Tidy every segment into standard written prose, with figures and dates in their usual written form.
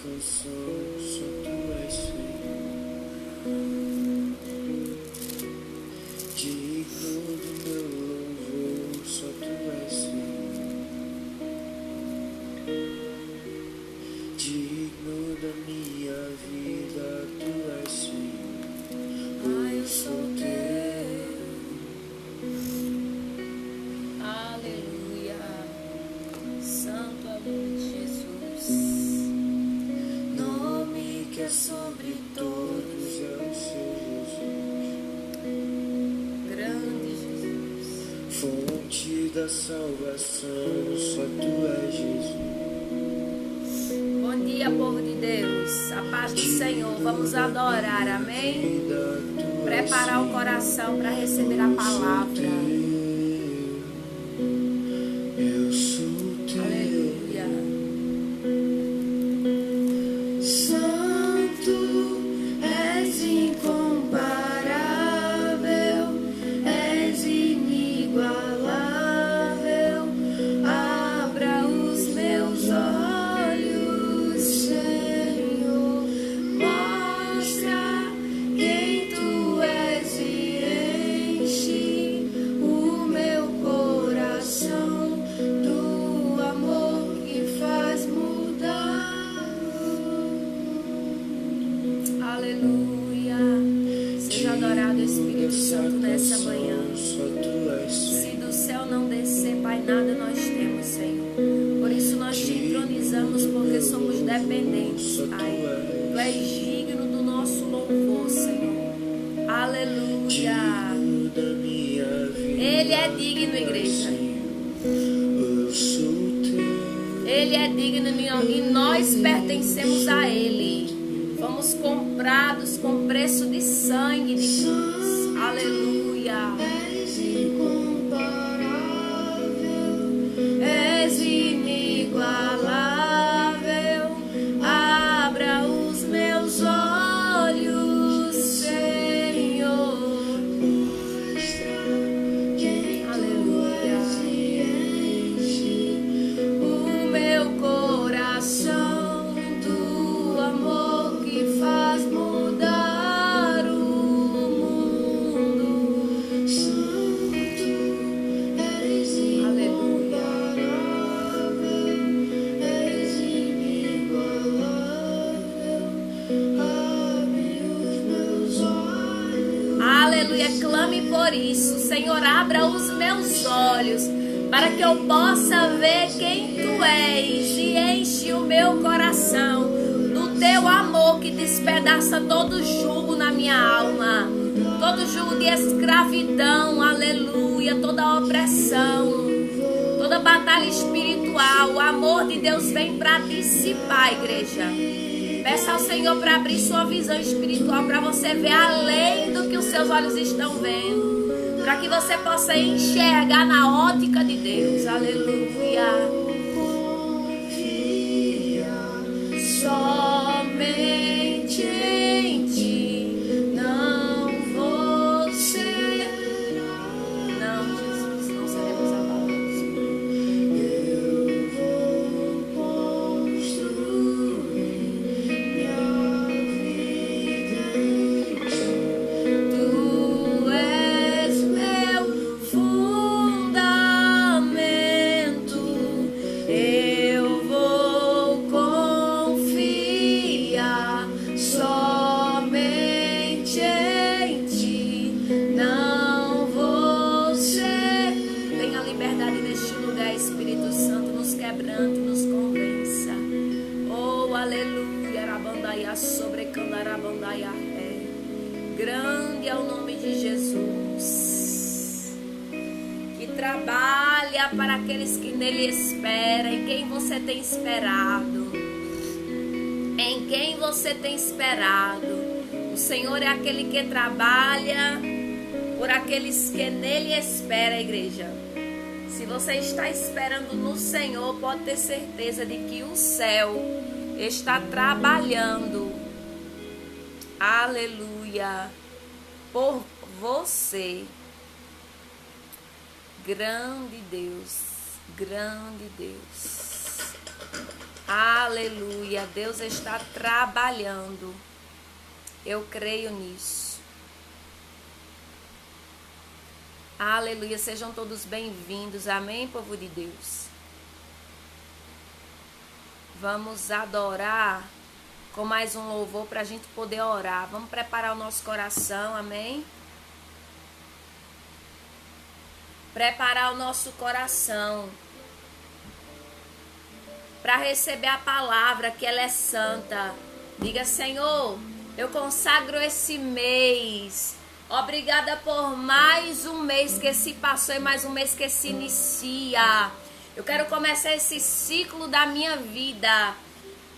canção, só tu és Senhor. Digno do meu louvor, só tu és Senhor. Digno da minha vida, tu és Senhor. Eu sou teu. Aleluia. Santo é o nome de Jesus. Nome que é sobre todos é o seu Jesus. Grande Jesus. Fonte da salvação, só tu és Jesus. Bom dia, povo de Deus. A paz do Senhor. Vamos adorar, amém? Preparar o coração para receber a palavra. Eu sou teu. Aleluia. Santo, és incomparável, és inigualável. Abra os meus olhos, Senhor. Mostra quem tu és e enche o meu coração do amor que faz mudar. Aleluia. Seja adorado o Espírito Santo nessa manhã. Se do céu não descer, Pai, nada nós temos, Senhor. Por isso nós te entronizamos, porque somos dependentes, Pai. Tu és digno do nosso louvor, Senhor. Aleluia. Ele é digno, igreja. Ele é digno e nós pertencemos a Ele. Fomos comprados com preço de sangue de cruz. Aleluia. És inigualável. Abra os meus olhos, Senhor. Aleluia. O meu coração do amor que faz mudar o mundo. Aleluia. Aleluia, clame por isso. Senhor, abra os meus olhos para que eu possa ver quem tu és e enche o meu coração do teu amor que despedaça todo jugo na minha alma, todo jugo de escravidão, aleluia, toda opressão, toda batalha espiritual. O amor de Deus vem para dissipar, igreja. Peça ao Senhor para abrir sua visão espiritual, para você ver além do que os seus olhos estão vendo, para que você possa enxergar na ótica de Deus. Aleluia. Somente em ti não vou ser. Não, Jesus, não seremos abalados. Eu vou construir minha vida em ti. Tu és meu fundamento. Eu vou confiar somente em ti. Não vou ser. Tenha liberdade neste lugar, Espírito Santo, nos quebrante, nos convença. Oh, aleluia. Rabandaia sobre Candarabandaia. Grande é o nome de Jesus, que trabalha para aqueles que nele esperam. Em quem você tem esperado? Em quem você tem esperado? O Senhor é aquele que trabalha por aqueles que nele esperam, igreja. Se você está esperando no Senhor, pode ter certeza de que o céu está trabalhando. Aleluia. Por você. Grande Deus. Grande Deus. Aleluia. Deus está trabalhando. Eu creio nisso. Aleluia. Sejam todos bem-vindos. Amém, povo de Deus. Vamos adorar com mais um louvor para a gente poder orar. Vamos preparar o nosso coração. Amém? Preparar o nosso coração para receber a palavra, que ela é santa. Diga: Senhor, eu consagro esse mês. Obrigada por mais um mês que se passou e mais um mês que se inicia. Eu quero começar esse ciclo da minha vida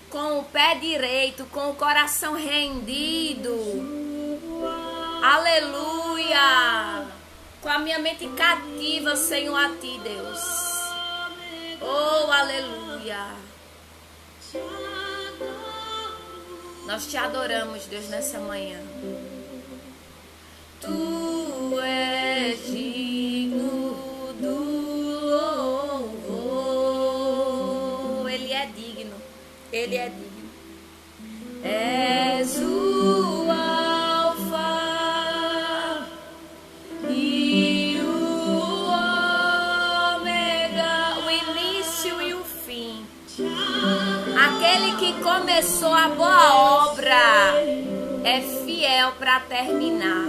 com o pé direito, com o coração rendido. Aleluia! Com a minha mente cativa, Senhor, a Ti, Deus. Oh, aleluia! Nós Te adoramos, Deus, nessa manhã. Tu és digno do louvor. Ele é digno. Ele é digno. És o Alfa e o Ômega, o início e o fim. Aquele que começou a boa obra é fiel para terminar.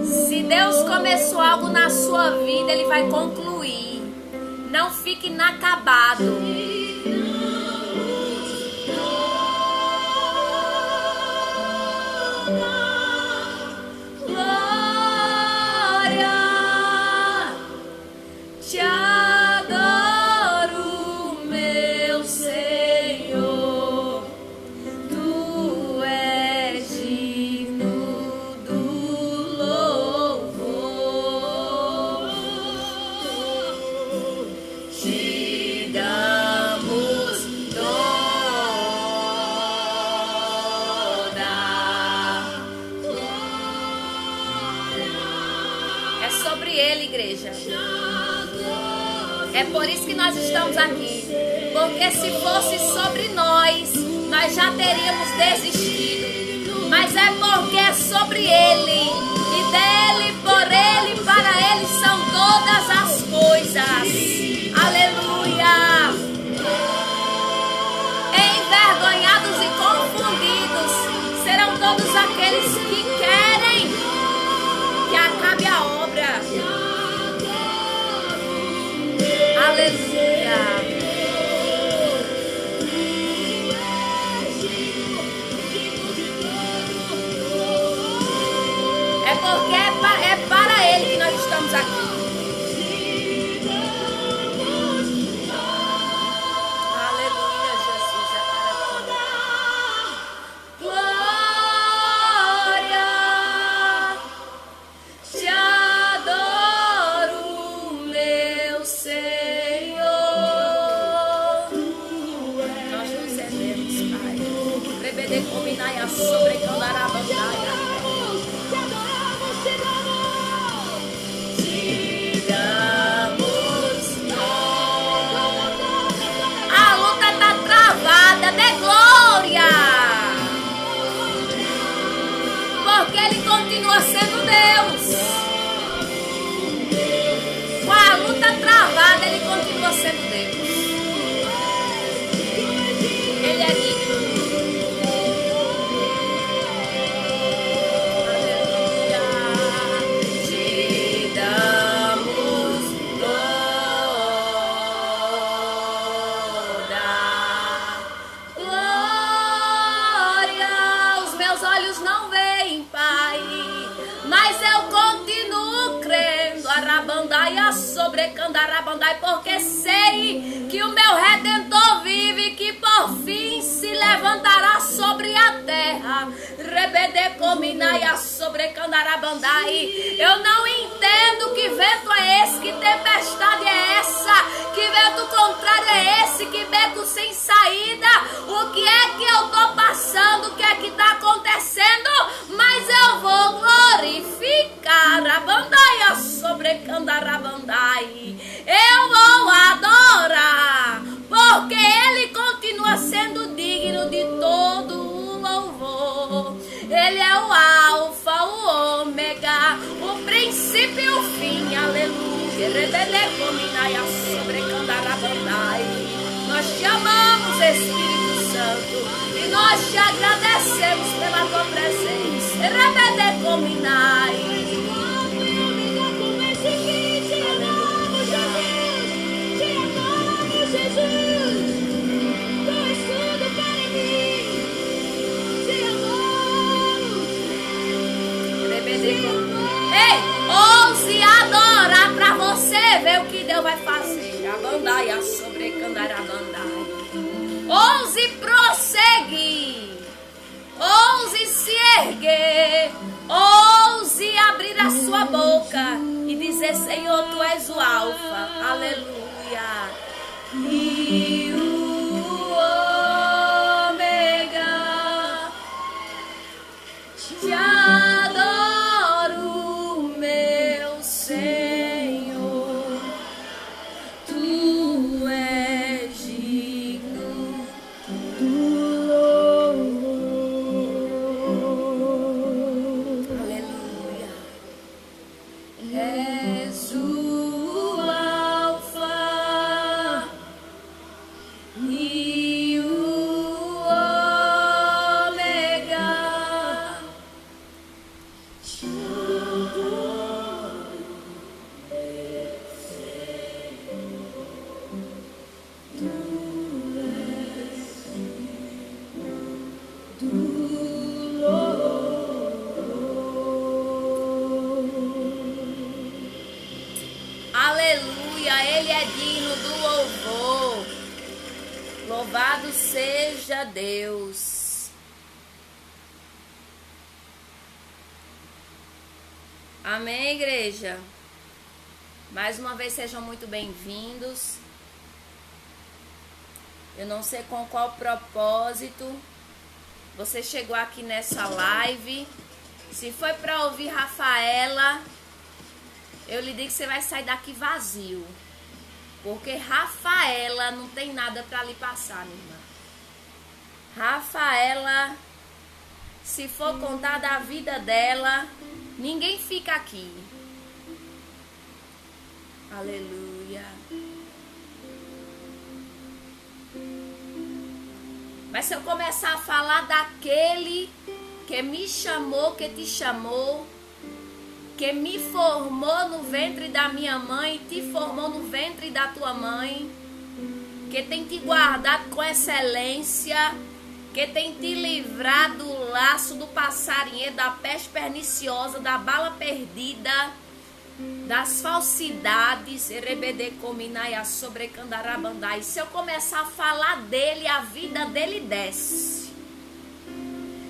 Se Deus começou algo na sua vida, Ele vai concluir. Não fique inacabado. Glória, te adoro, meu Senhor. Tu és digno do louvor. Te damos toda glória. É sobre Ele, igreja. É por isso que nós estamos aqui. Porque se fosse sobre nós, nós já teríamos desistido. Mas é porque é sobre Ele. E dele, por Ele, para Ele são todas as coisas. Aleluia. Envergonhados e confundidos serão todos aqueles que querem que acabe a obra. Aleluia. É porque é para Ele que nós estamos aqui. Aleluia, Jesus, é para ti. Glória, te adoro, meu Senhor. Nós nos rendemos, Pai. Rebede cominaia sobre candarabandaya. Dê glória, porque Ele continua sendo Deus. Com a luta travada, Ele continua sendo Deus. Ele é digno. Aleluia. Te damos glória. Os meus olhos não veem, Pai, mas eu continuo crendo. Arabandaia sobre candarabandai, porque sei que o meu Redentor vive, que por fim se levantará sobre a terra. Rebede cominaia sobre candarabandai. Eu não entendo que vento é esse, que tempestade é essa, que vento contrário é esse, que beco sem saída. O que é que eu tô passando? O que é que tá acontecendo? Mas eu vou glorificar a bandaia sobre candarabandai. Eu vou adorar Ele é o alfa, o ômega, o princípio e o fim, aleluia. Rebede cominaia sobre candarabandai. Nós te amamos, Espírito Santo, e nós te agradecemos pela tua presença. Rebede cominai. Ei, ouse adorar pra você ver o que Deus vai fazer. Abandaia sobre candarabandai. Ouse prosseguir. Ouse se erguer. Ouse abrir a sua boca e dizer: Senhor, tu és o alfa. Aleluia. E o ômega. Te adoro, meu Senhor. Tu és digno do louvor. Aleluia. És o alfa e o ômega. Te adoro, meu Senhor. Tu és do louvor. Aleluia, Ele é digno do louvor. Louvado seja Deus. Amém, igreja? Mais uma vez sejam muito bem-vindos. Eu não sei com qual propósito você chegou aqui nessa live. Se foi para ouvir Rafaela, eu lhe digo que você vai sair daqui vazio. Porque Rafaela não tem nada para lhe passar, minha irmã. Rafaela, se for contar da vida dela, ninguém fica aqui. Aleluia. Mas se eu começar a falar daquele que me chamou, que te chamou, que me formou no ventre da minha mãe e te formou no ventre da tua mãe, que tem te guardado com excelência, que tem te livrado do laço do passarinheiro, da peste perniciosa, da bala perdida, das falsidades. Se eu começar a falar dele, a vida dele desce.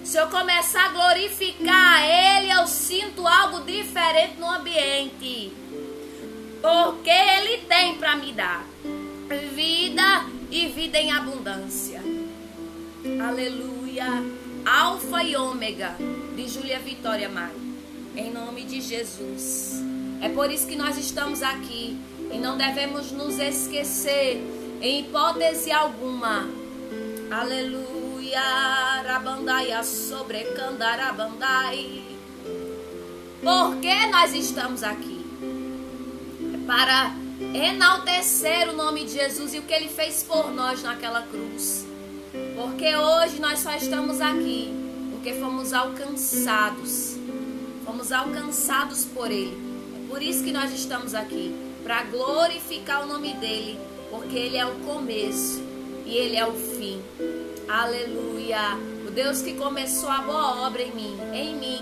Se eu começar a glorificar Ele, eu sinto algo diferente no ambiente. Porque Ele tem para me dar vida e vida em abundância. Aleluia. Alfa e ômega, de Júlia Vitória Mário. Em nome de Jesus. É por isso que nós estamos aqui. E não devemos nos esquecer, em hipótese alguma. Aleluia. Rabandaia sobre candarabandai. Por que nós estamos aqui? É para enaltecer o nome de Jesus e o que Ele fez por nós naquela cruz. Porque hoje nós só estamos aqui porque fomos alcançados. Fomos alcançados por Ele. É por isso que nós estamos aqui, para glorificar o nome dEle, porque Ele é o começo e Ele é o fim. Aleluia. O Deus que começou a boa obra em mim,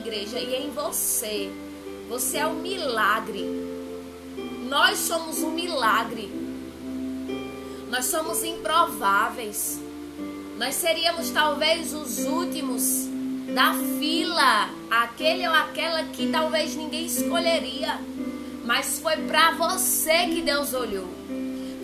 igreja, e em você. Você é um milagre. Nós somos um milagre. Nós somos improváveis. Nós seríamos talvez os últimos da fila, aquele ou aquela que talvez ninguém escolheria. Mas foi para você que Deus olhou.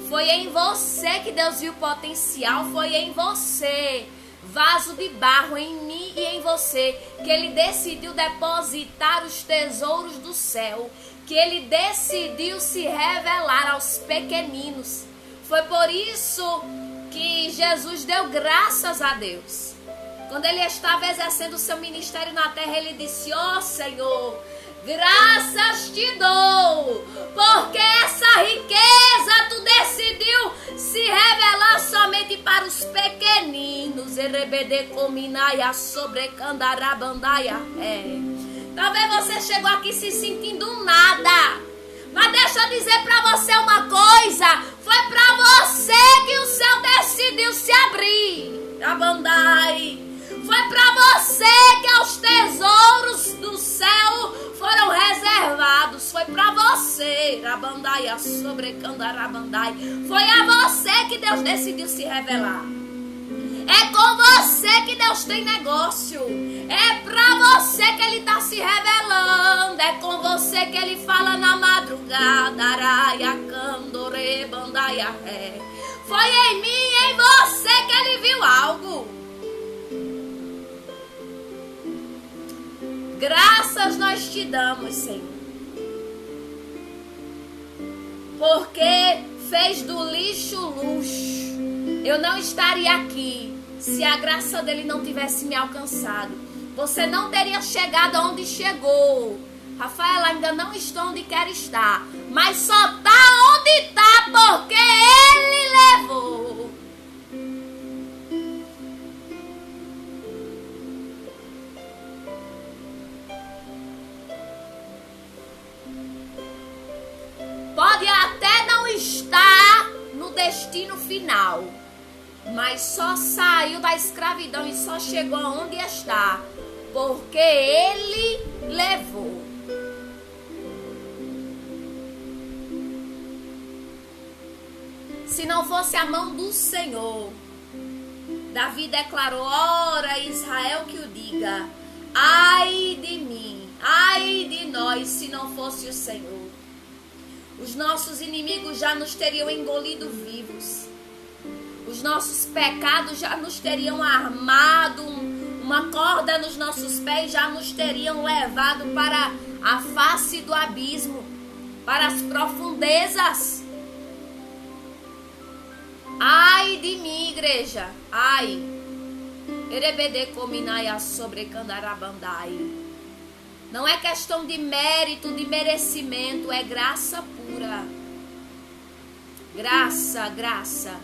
Foi em você que Deus viu potencial. Foi em você, vaso de barro, em mim e em você, que Ele decidiu depositar os tesouros do céu. Que Ele decidiu se revelar aos pequeninos. Foi por isso que Jesus deu graças a Deus. Quando ele estava exercendo o seu ministério na terra, ele disse: ó Senhor, graças te dou, porque essa riqueza tu decidiu se revelar somente para os pequeninos. Talvez você chegou aqui se sentindo nada, mas deixa eu dizer para você uma coisa: foi para você que o céu decidiu se abrir. Rabandai. Foi para você que os tesouros do céu foram reservados. Foi para você. Rabandai, a sobrecandarabandai. Foi a você que Deus decidiu se revelar. É com você que Deus tem negócio. É para você que Ele está se revelando. É com você que Ele fala na madrugada. Araia, candore, bandaia, ré. Foi em mim e em você que Ele viu algo. Graças nós te damos, Senhor. Porque fez do lixo luxo. Eu não estaria aqui se a graça dele não tivesse me alcançado. Você não teria chegado onde chegou. Rafaela, ainda não estou onde quer estar, mas só está onde está porque ele levou. Pode até não estar no destino final, mas só saiu da escravidão e só chegou aonde está porque ele levou. Se não fosse a mão do Senhor, Davi declarou: ora Israel que o diga, ai de mim, ai de nós, se não fosse o Senhor. Os nossos inimigos já nos teriam engolido vivos. Os nossos pecados já nos teriam armado uma corda nos nossos pés, já nos teriam levado para a face do abismo, para as profundezas. Ai de mim, igreja, ai. Erebede cominaia sobre candarabandai. Não é questão de mérito, de merecimento, é graça pura. Graça, graça.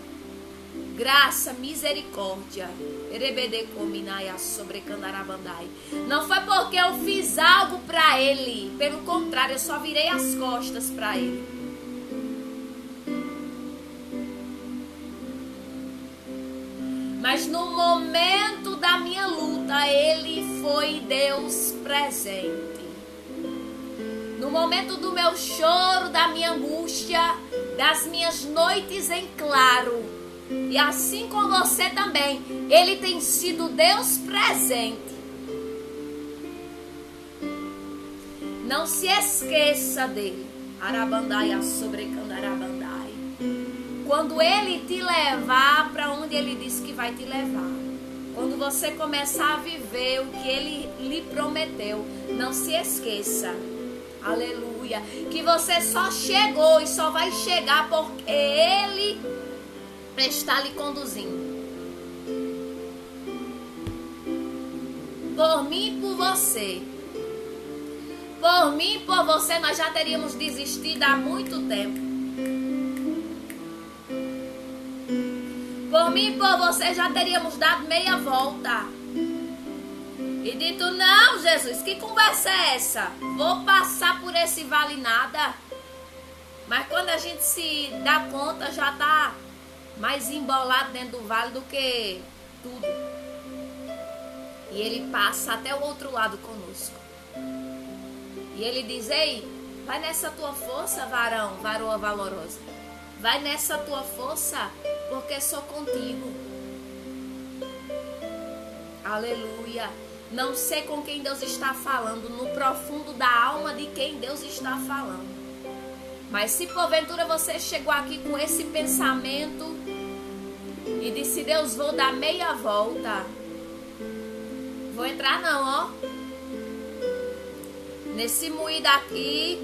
Graça, misericórdia. Erebede cominaia sobre candarabandai. Não foi porque eu fiz algo para ele. Pelo contrário, eu só virei as costas para ele. Mas no momento da minha luta, ele foi Deus presente. No momento do meu choro, da minha angústia, das minhas noites em claro, e assim com você também, ele tem sido Deus presente. Não se esqueça dele. Arabandai, sobrecandarabandai. Quando ele te levar para onde ele disse que vai te levar. Quando você começar a viver o que ele lhe prometeu, não se esqueça. Aleluia. Que você só chegou e só vai chegar porque ele está lhe conduzindo. Por mim e por você. Por mim e por você, nós já teríamos desistido há muito tempo. Por mim e por você já teríamos dado meia volta. E dito: não, Jesus, que conversa é essa? Vou passar por esse vale nada. Mas quando a gente se dá conta, já está mais embolado dentro do vale do que tudo. E ele passa até o outro lado conosco. E ele diz: ei, vai nessa tua força, varão, varoa valorosa. Vai nessa tua força, porque sou contigo. Aleluia. Não sei com quem Deus está falando, no profundo da alma de quem Deus está falando. Mas se porventura você chegou aqui com esse pensamento e disse: Deus, vou dar meia volta. Vou entrar não, ó. Nesse moído aqui,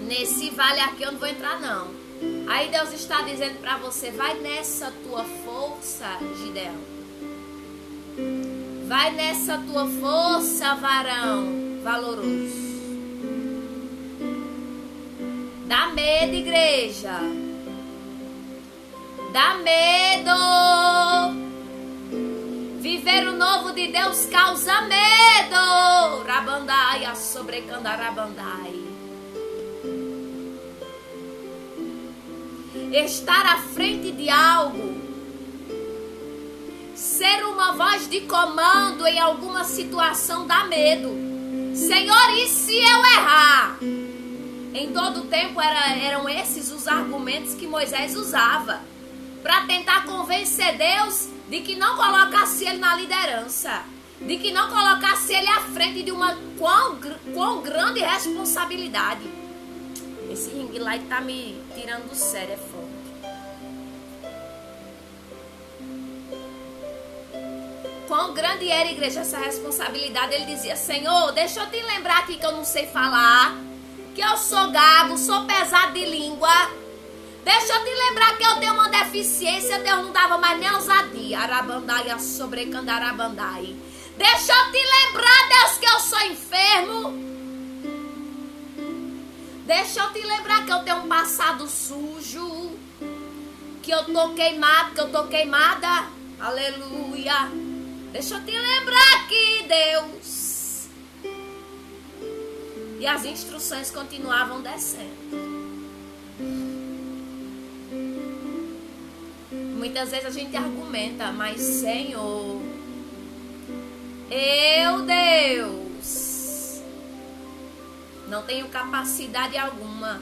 nesse vale aqui eu não vou entrar não. Aí Deus está dizendo para você: vai nessa tua força, Gideão. Vai nessa tua força, varão valoroso. Dá medo, igreja. Dá medo. Viver o novo de Deus causa medo. Rabandai, a sobrecandarabandai. Estar à frente de algo, ser uma voz de comando em alguma situação dá medo. Senhor, e se eu errar? Em todo o tempo eram esses os argumentos que Moisés usava para tentar convencer Deus de que não colocasse ele na liderança, de que não colocasse ele à frente de uma quão grande responsabilidade. Esse ring light tá me tirando do sério, é forte. Quão grande era, igreja, essa responsabilidade. Ele dizia: Senhor, deixa eu te lembrar aqui que eu não sei falar, que eu sou gago, sou pesado de língua. Deixa eu te lembrar que eu tenho uma deficiência. Deus não dava mais nem ousadia. Arabandai, a sobrecandarabandai. Deixa eu te lembrar, Deus, que eu sou enfermo. Deixa eu te lembrar que eu tenho um passado sujo, que eu tô queimado, que eu tô queimada. Aleluia. Deixa eu te lembrar aqui, Deus. E as instruções continuavam descendo. Muitas vezes a gente argumenta, mas Senhor, eu, Deus, não tenho capacidade alguma.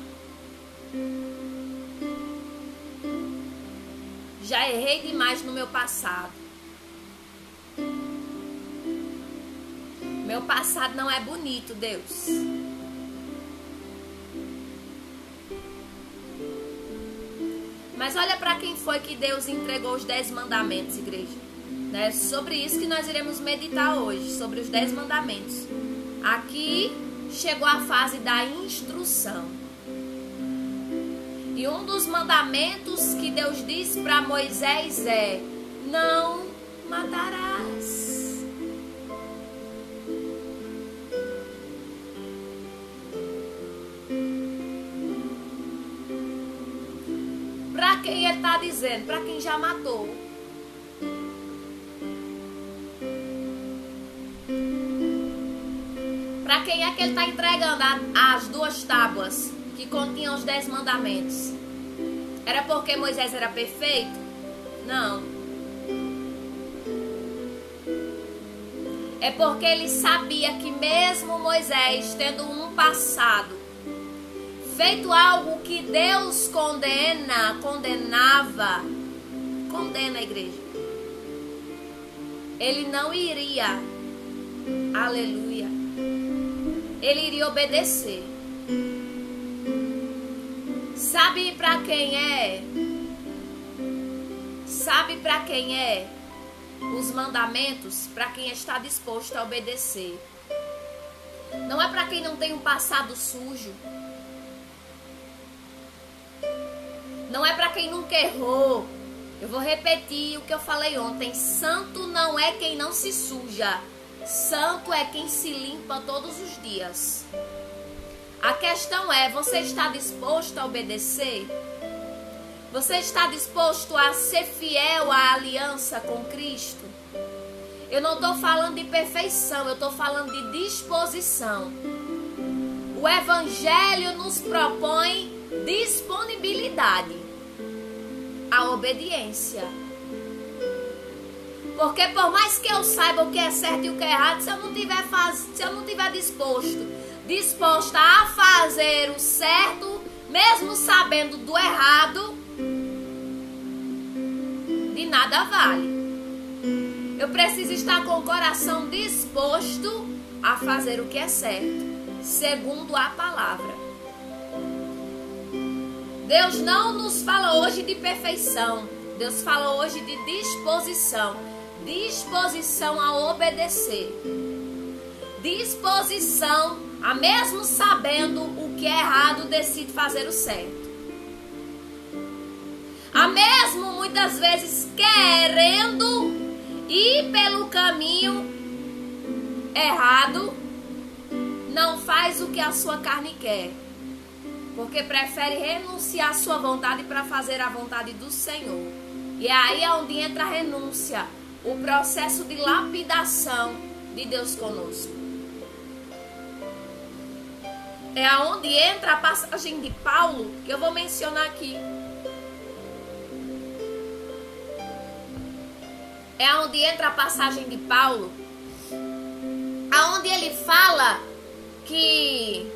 Já errei demais no meu passado. Meu passado não é bonito, Deus. Mas olha para quem foi que Deus entregou os 10 mandamentos, igreja. É sobre isso que nós iremos meditar hoje, sobre os 10 mandamentos. Aqui chegou a fase da instrução. E um dos mandamentos que Deus disse para Moisés é: não matarás. Para quem ele está dizendo? Para quem já matou. Para quem é que ele está entregando as 2 tábuas que continham os 10 mandamentos? Era porque Moisés era perfeito? Não. É porque ele sabia que mesmo Moisés tendo um passado, feito algo que Deus condenava, condena a igreja, ele não iria, aleluia, ele iria obedecer. Sabe para quem é? Sabe para quem é os mandamentos? Para quem está disposto a obedecer. Não é para quem não tem um passado sujo. Não é para quem nunca errou. Eu vou repetir o que eu falei ontem. Santo não é quem não se suja. Santo é quem se limpa todos os dias. A questão é, você está disposto a obedecer? Você está disposto a ser fiel à aliança com Cristo? Eu não estou falando de perfeição, eu estou falando de disposição. O Evangelho nos propõe disponibilidade, a obediência. Porque por mais que eu saiba o que é certo e o que é errado, se eu não tiver disposta a fazer o certo, mesmo sabendo do errado, de nada vale. Eu preciso estar com o coração disposto a fazer o que é certo, segundo a palavra. Deus não nos fala hoje de perfeição. Deus fala hoje de disposição. Disposição a obedecer. Disposição a, mesmo sabendo o que é errado, decide fazer o certo. A mesmo muitas vezes querendo ir pelo caminho errado, não faz o que a sua carne quer, porque prefere renunciar à sua vontade para fazer a vontade do Senhor. E aí é onde entra a renúncia, o processo de lapidação de Deus conosco. É aonde entra a passagem de Paulo, que eu vou mencionar aqui. É aonde entra a passagem de Paulo, aonde ele fala que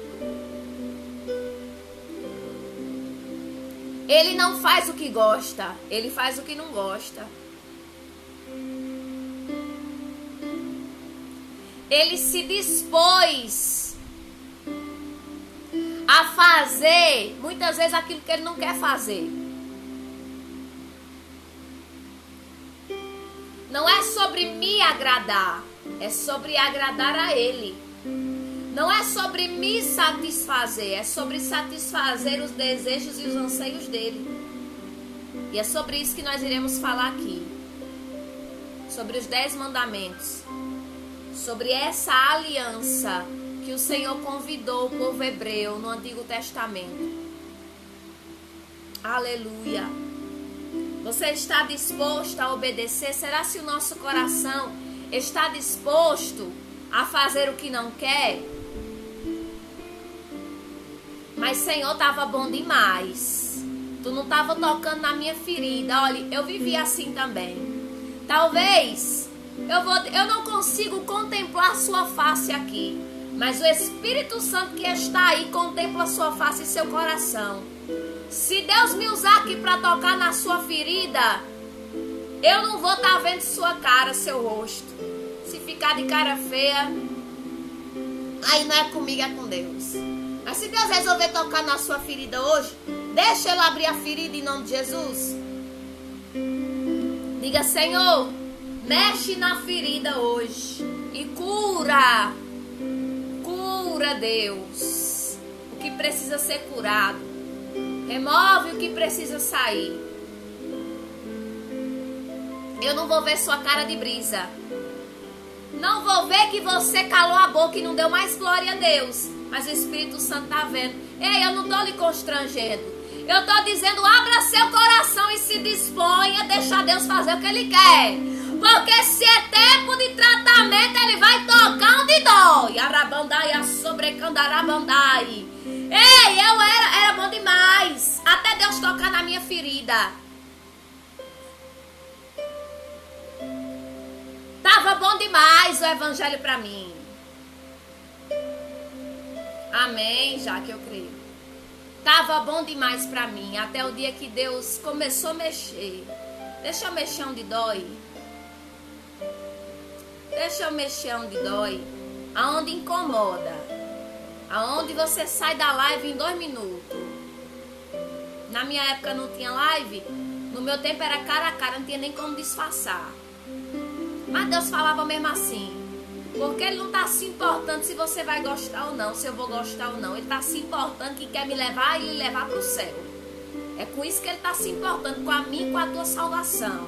ele não faz o que gosta, ele faz o que não gosta. Ele se dispôs a fazer, muitas vezes, aquilo que ele não quer fazer. Não é sobre me agradar, é sobre agradar a Ele. Não é sobre me satisfazer, é sobre satisfazer os desejos e os anseios dele. E é sobre isso que nós iremos falar aqui. Sobre os 10 mandamentos. Sobre essa aliança que o Senhor convidou o povo hebreu no Antigo Testamento. Aleluia. Você está disposto a obedecer? Será se o nosso coração está disposto a fazer o que não quer? Mas, Senhor, estava bom demais. Tu não estava tocando na minha ferida. Olha, eu vivi assim também. Talvez eu não consigo contemplar sua face aqui, mas o Espírito Santo que está aí contempla sua face e seu coração. Se Deus me usar aqui para tocar na sua ferida, eu não vou estar vendo sua cara, seu rosto. Se ficar de cara feia, aí não é comigo, é com Deus. Mas se Deus resolver tocar na sua ferida hoje, deixa Ele abrir a ferida em nome de Jesus. Diga: Senhor, mexe na ferida hoje e cura. Cura, Deus, o que precisa ser curado. Remove o que precisa sair. Eu não vou ver sua cara de brisa. Não vou ver que você calou a boca e não deu mais glória a Deus. Mas o Espírito Santo está vendo. Ei, eu não estou lhe constrangendo. Eu estou dizendo: abra seu coração e se disponha a deixar Deus fazer o que Ele quer. Porque se é tempo de tratamento, Ele vai tocar onde dói. Arabandai, a sobrecandarabandai. Ei, eu era bom demais. Até Deus tocar na minha ferida. Tava bom demais o evangelho para mim. Amém, já que eu creio. Tava bom demais para mim, até o dia que Deus começou a mexer. Deixa eu mexer onde dói. Deixa eu mexer onde dói. Aonde incomoda. Aonde você sai da live em 2 minutos. Na minha época não tinha live. No meu tempo era cara a cara, não tinha nem como disfarçar. Mas Deus falava mesmo assim. Porque Ele não está se importando se você vai gostar ou não, se eu vou gostar ou não. Ele está se importando que quer me levar e lhe levar para o céu. É com isso que Ele está se importando, com a minha e com a tua salvação.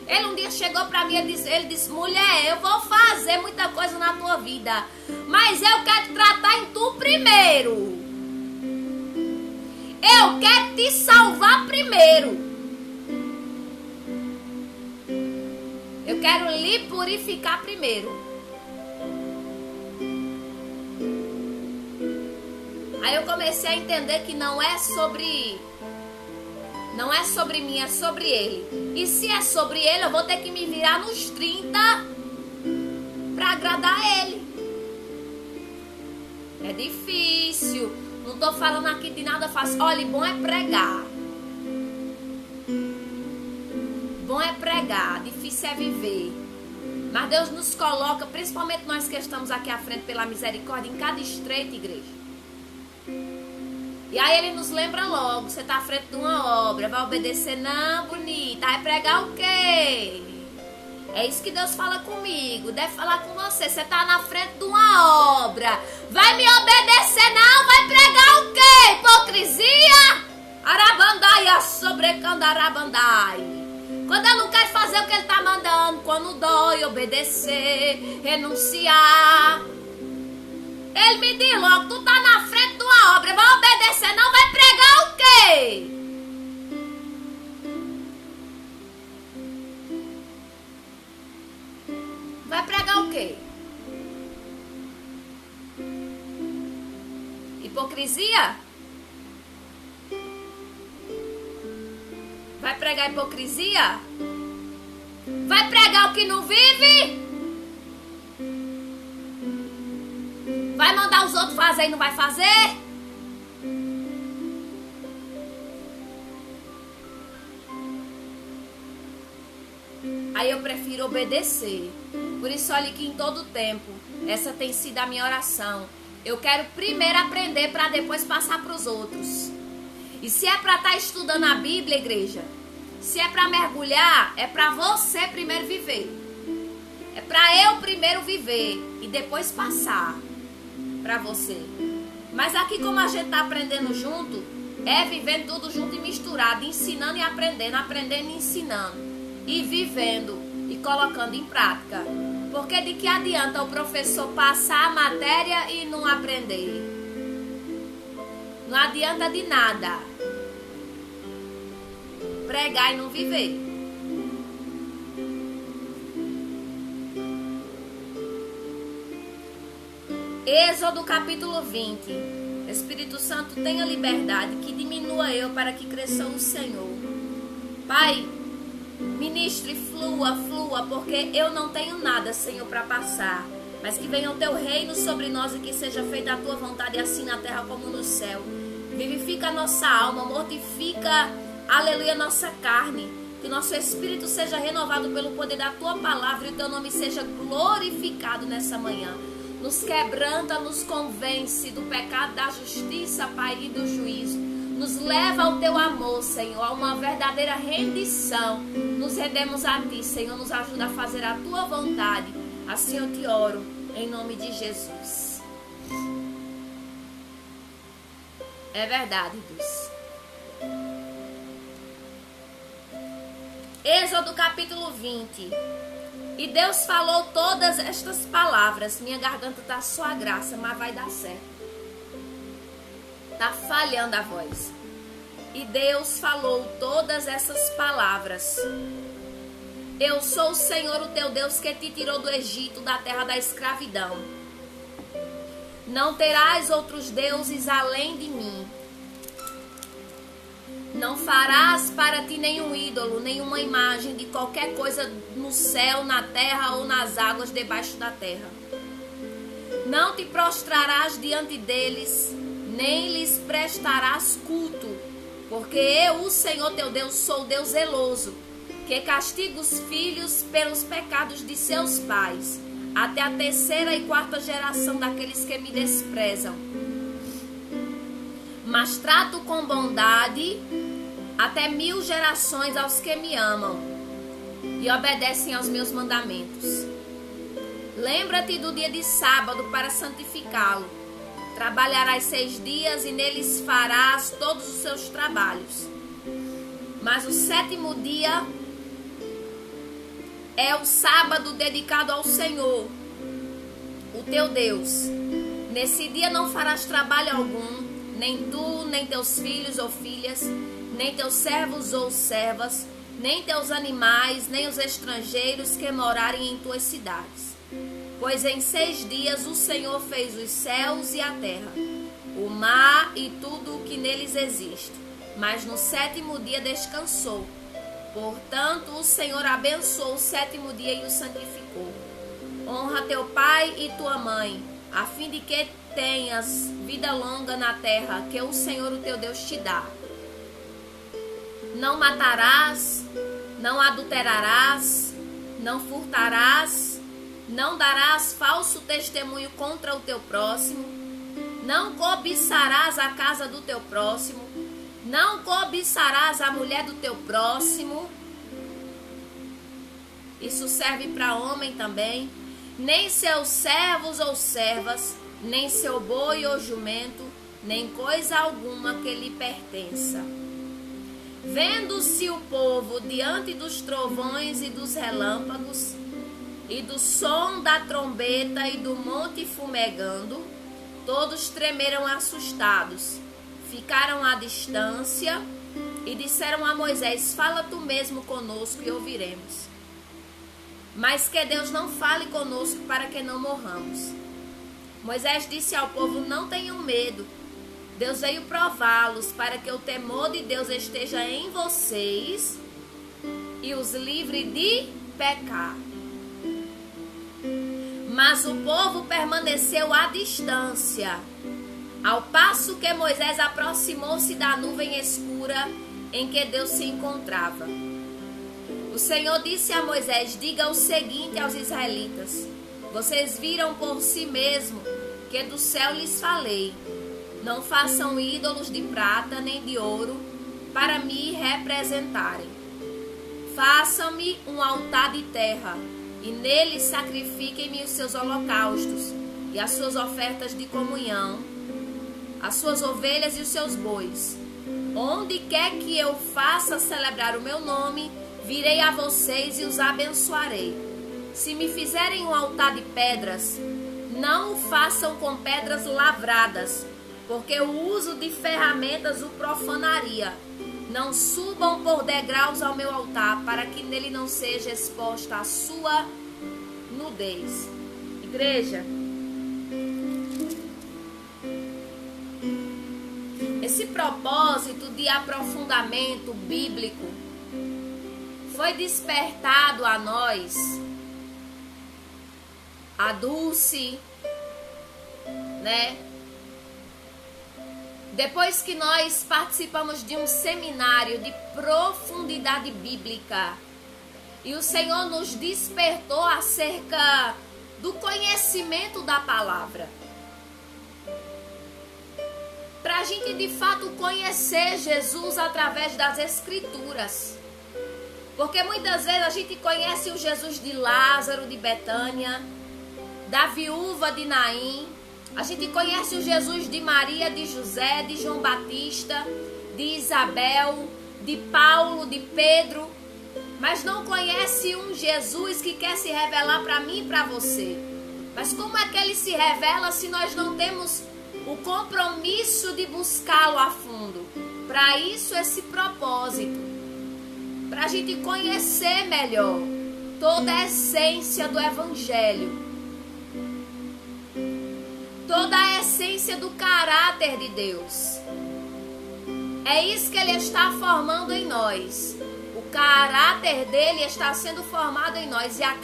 Ele um dia chegou para mim e ele disse: mulher, eu vou fazer muita coisa na tua vida, mas eu quero te tratar em tu primeiro. Eu quero te salvar primeiro. Eu quero lhe purificar primeiro. Aí eu comecei a entender que não é sobre mim, é sobre Ele. E se é sobre Ele, eu vou ter que me virar nos 30 para agradar a Ele. É difícil. Não estou falando aqui de nada fácil. Olha, bom é pregar. Bom é pregar, difícil é viver. Mas Deus nos coloca, principalmente nós que estamos aqui à frente pela misericórdia, em cada estreita, igreja. E aí Ele nos lembra logo: você está à frente de uma obra, vai obedecer? Não, bonita. Vai pregar o quê? É isso que Deus fala comigo, deve falar com você. Você está na frente de uma obra, vai me obedecer? Não, vai pregar o quê? Hipocrisia? Arabandai, a sobrecandarabandai. Quando eu não quero fazer o que ele está mandando, quando dói, obedecer, renunciar. Ele me diz logo, tu tá na frente de uma obra, vai obedecer, não vai pregar o quê? Vai pregar o quê? Hipocrisia? Vai pregar hipocrisia? Vai pregar o que não vive? Vai mandar os outros fazer e não vai fazer? Aí eu prefiro obedecer. Por isso, olha que em todo tempo, essa tem sido a minha oração. Eu quero primeiro aprender para depois passar para os outros. E se é para estar estudando a Bíblia, igreja, se é para mergulhar, é para você primeiro viver. É para eu primeiro viver e depois passar para você. Mas aqui, como a gente está aprendendo junto, é vivendo tudo junto e misturado, ensinando e aprendendo, aprendendo e ensinando, e vivendo e colocando em prática. Porque de que adianta o professor passar a matéria e não aprender? Não adianta de nada pregar e não viver. Êxodo capítulo 20. Espírito Santo, tenha liberdade, que diminua eu para que cresça o Senhor. Pai, ministre, flua, porque eu não tenho nada, Senhor, para passar. Mas que venha o teu reino sobre nós e que seja feita a tua vontade, assim na terra como no céu. Vivifica a nossa alma, mortifica, aleluia, nossa carne. Que o nosso espírito seja renovado pelo poder da tua palavra e o teu nome seja glorificado nessa manhã. Nos quebranta, nos convence do pecado, da justiça, Pai, e do juízo. Nos leva ao teu amor, Senhor, a uma verdadeira rendição. Nos rendemos a ti, Senhor, nos ajuda a fazer a tua vontade. Assim eu te oro, em nome de Jesus. É verdade, Deus. Êxodo capítulo 20. E Deus falou todas estas palavras. Minha garganta está só a graça, mas vai dar certo. Está falhando a voz. E Deus falou todas essas palavras. Eu sou o Senhor, o teu Deus, que te tirou do Egito, da terra da escravidão. Não terás outros deuses além de mim. Não farás para ti nenhum ídolo, nenhuma imagem de qualquer coisa no céu, na terra ou nas águas debaixo da terra. Não te prostrarás diante deles, nem lhes prestarás culto, porque eu, o Senhor teu Deus, sou Deus zeloso, que castiga os filhos pelos pecados de seus pais, até a 3ª e 4ª geração daqueles que me desprezam. Mas trato com bondade até 1000 gerações aos que me amam e obedecem aos meus mandamentos. Lembra-te do dia de sábado para santificá-lo. Trabalharás 6 dias e neles farás todos os seus trabalhos. Mas o 7º dia é o sábado dedicado ao Senhor, o teu Deus. Nesse dia não farás trabalho algum, nem tu, nem teus filhos ou filhas, nem teus servos ou servas, nem teus animais, nem os estrangeiros que morarem em tuas cidades. Pois em 6 dias o Senhor fez os céus e a terra, o mar e tudo o que neles existe. Mas no 7º dia descansou. Portanto, o Senhor abençoou o 7º dia e o santificou. Honra teu pai e tua mãe, a fim de que tenhas vida longa na terra que o Senhor, o teu Deus, te dá. Não matarás, não adulterarás, não furtarás, não darás falso testemunho contra o teu próximo, não cobiçarás a casa do teu próximo, não cobiçarás a mulher do teu próximo. Isso serve para homem também. Nem seus servos ou servas, nem seu boi ou jumento, nem coisa alguma que lhe pertença. Vendo-se o povo diante dos trovões e dos relâmpagos, e do som da trombeta e do monte fumegando, todos tremeram assustados, ficaram à distância e disseram a Moisés: fala tu mesmo conosco e ouviremos. Mas que Deus não fale conosco para que não morramos. Moisés disse ao povo: não tenham medo. Deus veio prová-los para que o temor de Deus esteja em vocês e os livre de pecar. Mas o povo permaneceu à distância, ao passo que Moisés aproximou-se da nuvem escura em que Deus se encontrava. O Senhor disse a Moisés: diga o seguinte aos israelitas: vocês viram por si mesmo que do céu lhes falei. Não façam ídolos de prata nem de ouro para me representarem. Façam-me um altar de terra e nele sacrifiquem-me os seus holocaustos e as suas ofertas de comunhão, as suas ovelhas e os seus bois. Onde quer que eu faça celebrar o meu nome, virei a vocês e os abençoarei. Se me fizerem um altar de pedras, não o façam com pedras lavradas, porque o uso de ferramentas o profanaria. Não subam por degraus ao meu altar, para que nele não seja exposta a sua nudez. Igreja, esse propósito de aprofundamento bíblico foi despertado a nós, a Dulce, né? Depois que nós participamos de um seminário de profundidade bíblica e o Senhor nos despertou acerca do conhecimento da palavra, para a gente de fato conhecer Jesus através das Escrituras. Porque muitas vezes a gente conhece o Jesus de Lázaro, de Betânia, da viúva de Naim. A gente conhece o Jesus de Maria, de José, de João Batista, de Isabel, de Paulo, de Pedro. Mas não conhece um Jesus que quer se revelar para mim e para você. Mas como é que ele se revela se nós não temos o compromisso de buscá-lo a fundo? Para isso, esse propósito. Para a gente conhecer melhor toda a essência do Evangelho. Toda a essência do caráter de Deus. É isso que Ele está formando em nós. O caráter dele está sendo formado em nós. E a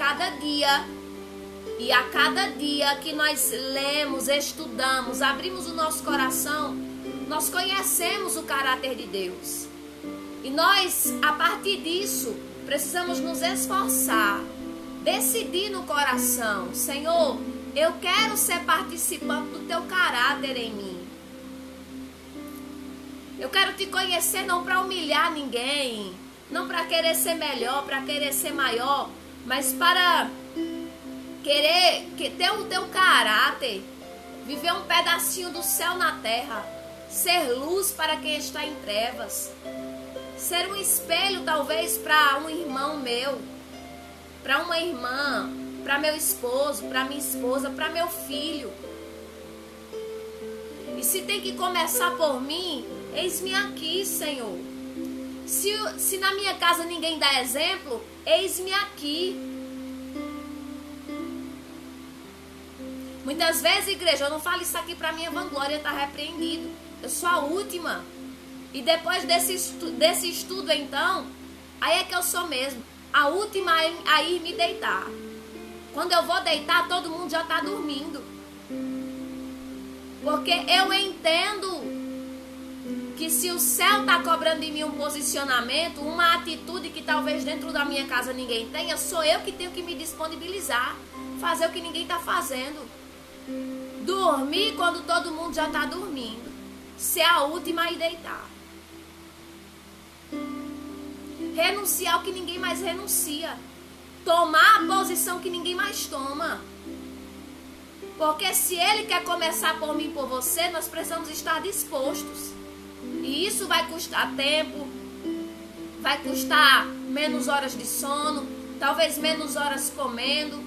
cada dia que nós lemos, estudamos, abrimos o nosso coração, nós conhecemos o caráter de Deus. E nós, a partir disso, precisamos nos esforçar, decidir no coração: Senhor, eu quero ser participante do teu caráter em mim. Eu quero te conhecer não para humilhar ninguém, não para querer ser melhor, para querer ser maior, mas para querer ter o teu caráter, viver um pedacinho do céu na terra, ser luz para quem está em trevas, ser um espelho talvez para um irmão meu, para uma irmã, para meu esposo, para minha esposa, para meu filho. E se tem que começar por mim, eis-me aqui, Senhor. Se na minha casa ninguém dá exemplo, eis-me aqui. Muitas vezes, igreja, eu não falo isso aqui para minha vanglória, está repreendido. Eu sou a última. E depois desse estudo, então, aí é que eu sou mesmo a última a ir me deitar. Quando eu vou deitar, todo mundo já está dormindo. Porque eu entendo que se o céu está cobrando de mim um posicionamento, uma atitude que talvez dentro da minha casa ninguém tenha, sou eu que tenho que me disponibilizar, fazer o que ninguém está fazendo. Dormir quando todo mundo já está dormindo. Ser a última a ir deitar. Renunciar ao que ninguém mais renuncia. Tomar a posição que ninguém mais toma. Porque se ele quer começar por mim e por você, nós precisamos estar dispostos. E isso vai custar tempo, vai custar menos horas de sono, talvez menos horas comendo,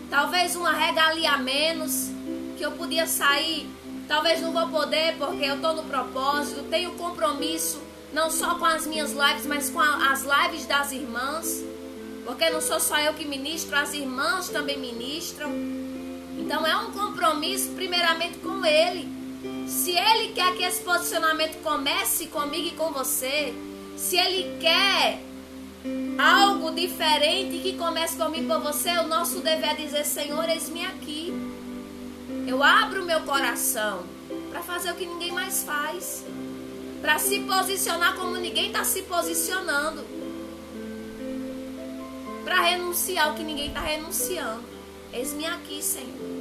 talvez uma regalia a menos, que eu podia sair, talvez não vou poder porque eu estou no propósito, tenho compromisso, não só com as minhas lives, mas com as lives das irmãs, porque não sou só eu que ministro, as irmãs também ministram. Então é um compromisso primeiramente com Ele. Se Ele quer que esse posicionamento comece comigo e com você, se Ele quer algo diferente que comece comigo e com você, o nosso dever é dizer: Senhor, eis-me aqui. Eu abro o meu coração para fazer o que ninguém mais faz, para se posicionar como ninguém está se posicionando, para renunciar o que ninguém está renunciando. Eis-me aqui, Senhor.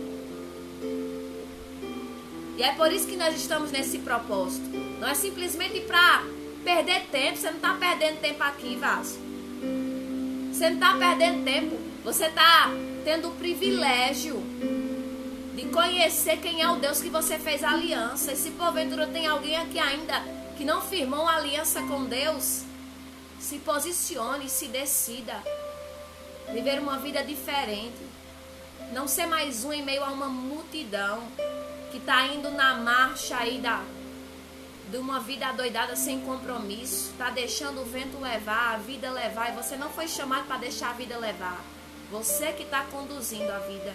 E é por isso que nós estamos nesse propósito. Não é simplesmente para perder tempo. Você não está perdendo tempo aqui, vaso. Você não está perdendo tempo. Você está tendo o privilégio de conhecer quem é o Deus que você fez aliança. E se porventura tem alguém aqui ainda que não firmou uma aliança com Deus, se posicione, se decida. Viver uma vida diferente. Não ser mais um em meio a uma multidão que está indo na marcha aí de uma vida adoidada sem compromisso. Está deixando o vento levar, a vida levar. E você não foi chamado para deixar a vida levar. Você que está conduzindo a vida.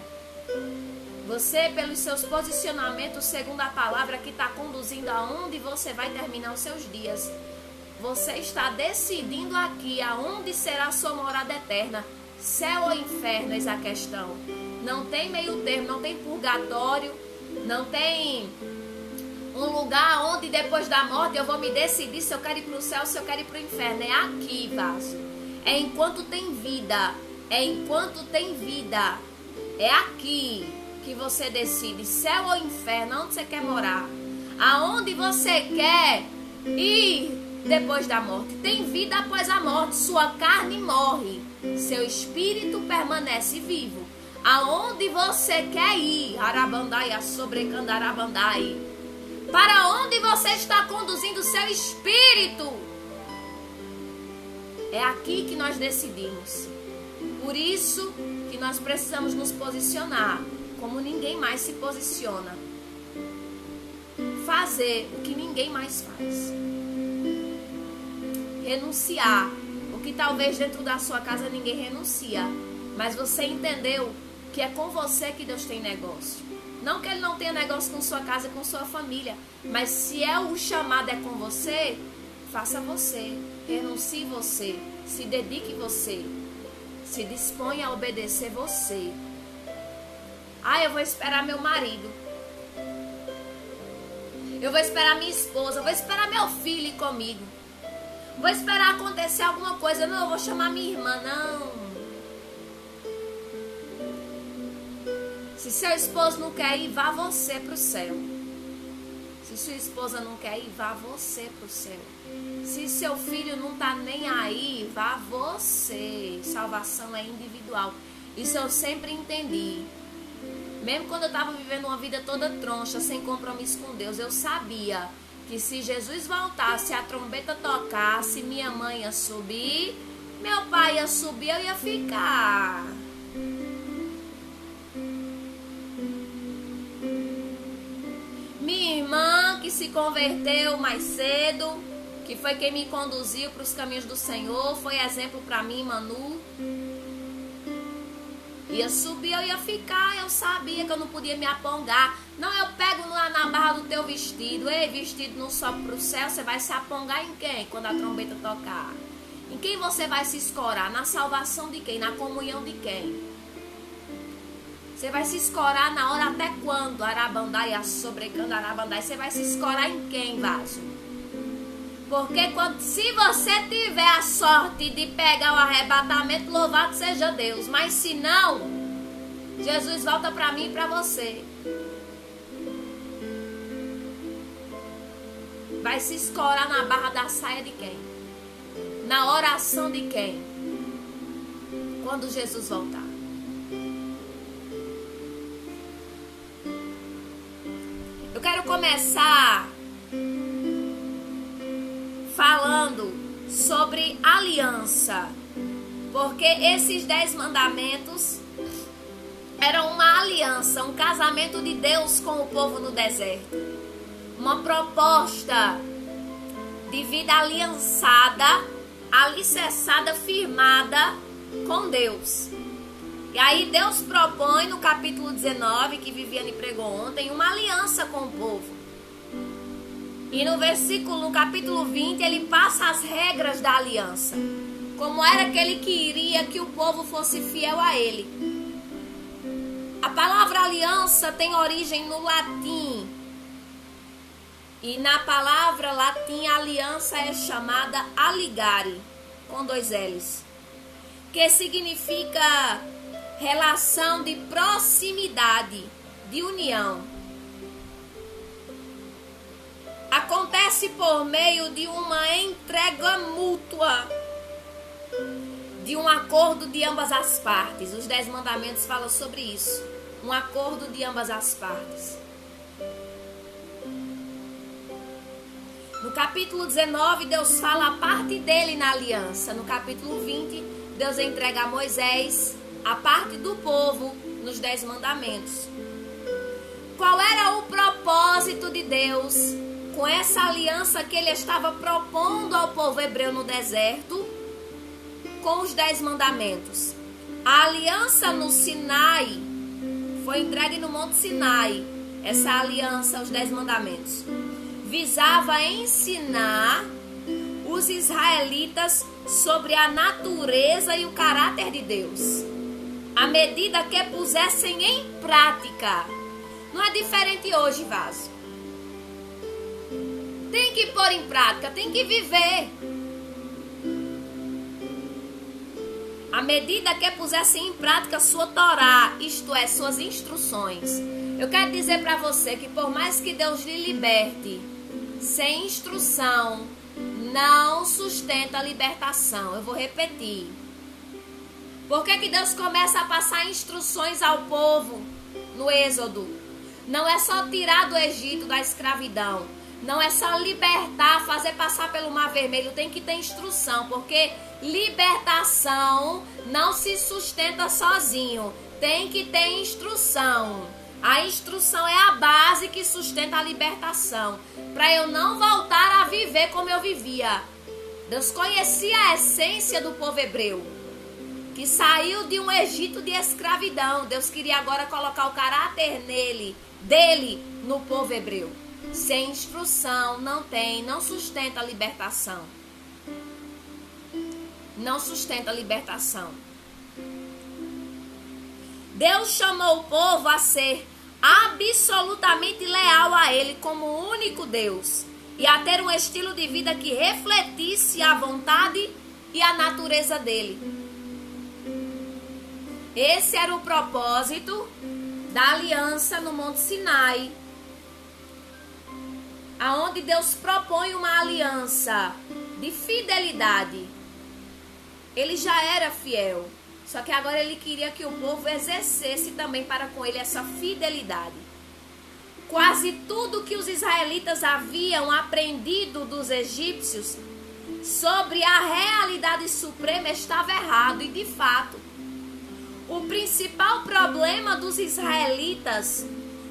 Você, pelos seus posicionamentos, segundo a palavra, que está conduzindo aonde você vai terminar os seus dias. Você está decidindo aqui aonde será a sua morada eterna. Céu ou inferno, eis a questão. Não tem meio termo, não tem purgatório, não tem um lugar onde depois da morte eu vou me decidir se eu quero ir para o céu ou se eu quero ir para o inferno. É aqui, vaso. É enquanto tem vida. É enquanto tem vida. É aqui que você decide céu ou inferno, onde você quer morar. Aonde você quer ir depois da morte. Tem vida após a morte. Sua carne morre. Seu espírito permanece vivo. Aonde você quer ir? Arabandai, sobrecandarabandai. Para onde você está conduzindo seu espírito? É aqui que nós decidimos. Por isso que nós precisamos nos posicionar como ninguém mais se posiciona. Fazer o que ninguém mais faz. Renunciar o que talvez dentro da sua casa ninguém renuncia. Mas você entendeu que é com você que Deus tem negócio. Não que Ele não tenha negócio com sua casa e com sua família. Mas se é o chamado é com você, faça você. Renuncie você. Se dedique você. Se disponha a obedecer você. Ah, eu vou esperar meu marido. Eu vou esperar minha esposa. Eu vou esperar meu filho ir comigo. Vou esperar acontecer alguma coisa. Não, eu vou chamar minha irmã. Não. Se seu esposo não quer ir, vá você para o céu. Se sua esposa não quer ir, vá você para o céu. Se seu filho não está nem aí, vá você. Salvação é individual. Isso eu sempre entendi. Mesmo quando eu estava vivendo uma vida toda troncha, sem compromisso com Deus, eu sabia que se Jesus voltasse, a trombeta tocasse, minha mãe ia subir, meu pai ia subir, eu ia ficar. Minha irmã, que se converteu mais cedo, que foi quem me conduziu para os caminhos do Senhor, foi exemplo para mim, Manu. Ia subir, eu ia ficar, eu sabia que eu não podia me apongar. Não, eu pego na barra do teu vestido. Ei, vestido não sobe para o céu, você vai se apongar em quem quando a trombeta tocar? Em quem você vai se escorar? Na salvação de quem? Na comunhão de quem? Você vai se escorar na hora até quando? Arabandai, sobrecando arabandai. Você vai se escorar em quem, vaso? Porque se você tiver a sorte de pegar o arrebatamento, louvado seja Deus. Mas se não, Jesus volta para mim e para você. Vai se escorar na barra da saia de quem? Na oração de quem? Quando Jesus voltar. Eu quero começar falando sobre aliança, porque esses 10 mandamentos eram uma aliança, um casamento de Deus com o povo no deserto, uma proposta de vida aliançada, alicerçada, firmada com Deus. E aí Deus propõe no capítulo 19, que Viviane pregou ontem, uma aliança com o povo. E no capítulo 20, ele passa as regras da aliança. Como era que ele queria que o povo fosse fiel a ele. A palavra aliança tem origem no latim. E na palavra latim, aliança é chamada aligare, com 2 L's. Que significa relação de proximidade, de união. Acontece por meio de uma entrega mútua, de um acordo de ambas as partes. Os 10 mandamentos falam sobre isso. Um acordo de ambas as partes. No capítulo 19, Deus fala a parte dele na aliança. No capítulo 20, Deus entrega a Moisés a parte do povo nos 10 mandamentos. Qual era o propósito de Deus com essa aliança que ele estava propondo ao povo hebreu no deserto com os 10 mandamentos? A aliança no Sinai foi entregue no Monte Sinai. Essa aliança, os 10 mandamentos, visava ensinar os israelitas sobre a natureza e o caráter de Deus, à medida que pusessem em prática. Não é diferente hoje, vaso. Tem que pôr em prática, tem que viver. À medida que pusessem em prática sua Torá, isto é, suas instruções. Eu quero dizer para você que por mais que Deus lhe liberte, sem instrução não sustenta a libertação. Eu vou repetir. Por que Deus começa a passar instruções ao povo no Êxodo? Não é só tirar do Egito, da escravidão. Não é só libertar, fazer passar pelo Mar Vermelho. Tem que ter instrução, porque libertação não se sustenta sozinho. Tem que ter instrução. A instrução é a base que sustenta a libertação. Para eu não voltar a viver como eu vivia. Deus conhecia a essência do povo hebreu, que saiu de um Egito de escravidão. Deus queria agora colocar o caráter dele no povo hebreu. Sem instrução não sustenta a libertação. Não sustenta a libertação. Deus chamou o povo a ser absolutamente leal a ele como o único Deus e a ter um estilo de vida que refletisse a vontade e a natureza dele. Esse era o propósito da aliança no Monte Sinai, aonde Deus propõe uma aliança de fidelidade. Ele já era fiel, só que agora ele queria que o povo exercesse também para com ele essa fidelidade. Quase tudo que os israelitas haviam aprendido dos egípcios sobre a realidade suprema estava errado. E de fato, o principal problema dos israelitas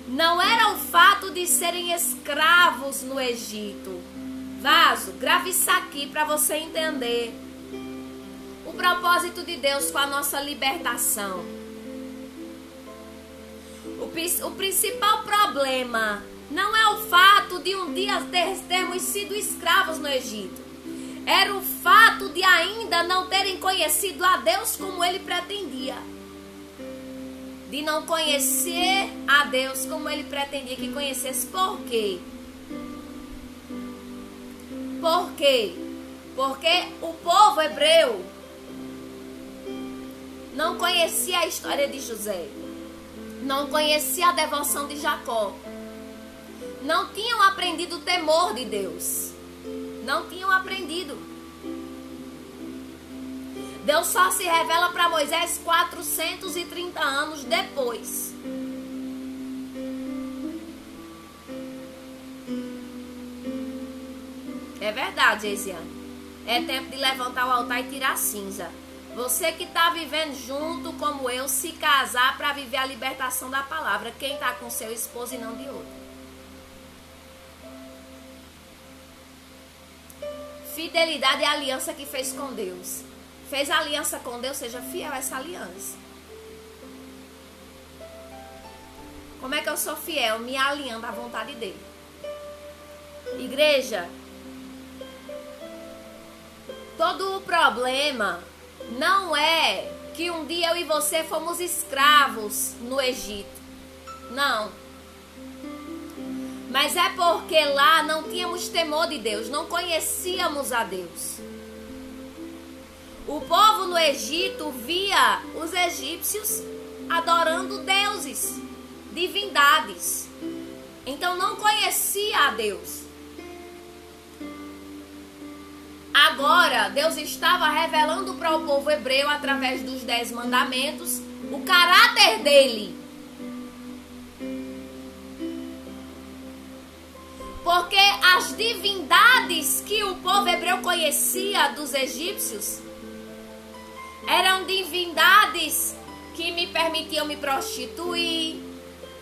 não era o fato de serem escravos no Egito. Vaso, grave isso aqui para você entender o propósito de Deus com a nossa libertação. O principal problema não é o fato de um dia termos sido escravos no Egito. Era o fato de ainda não terem conhecido a Deus como ele pretendia. De não conhecer a Deus como ele pretendia que conhecesse. Por quê? Por quê? Porque o povo hebreu não conhecia a história de José. Não conhecia a devoção de Jacó. Não tinham aprendido o temor de Deus. Não tinham aprendido. Deus só se revela para Moisés 430 anos depois. É verdade, Geisiane. É tempo de levantar o altar e tirar a cinza. Você que está vivendo junto, como eu, se casar para viver a libertação da palavra. Quem está com seu esposo e não de outro. Fidelidade é a aliança que fez com Deus. Fez aliança com Deus, seja fiel a essa aliança. Como é que eu sou fiel? Me alinhando à vontade dele. Igreja, todo o problema não é que um dia eu e você fomos escravos no Egito. Não. Mas é porque lá não tínhamos temor de Deus, não conhecíamos a Deus. O povo no Egito via os egípcios adorando deuses, divindades. Então não conhecia a Deus. Agora, Deus estava revelando para o povo hebreu, através dos 10 mandamentos, o caráter dele. Porque as divindades que o povo hebreu conhecia dos egípcios eram divindades que me permitiam me prostituir,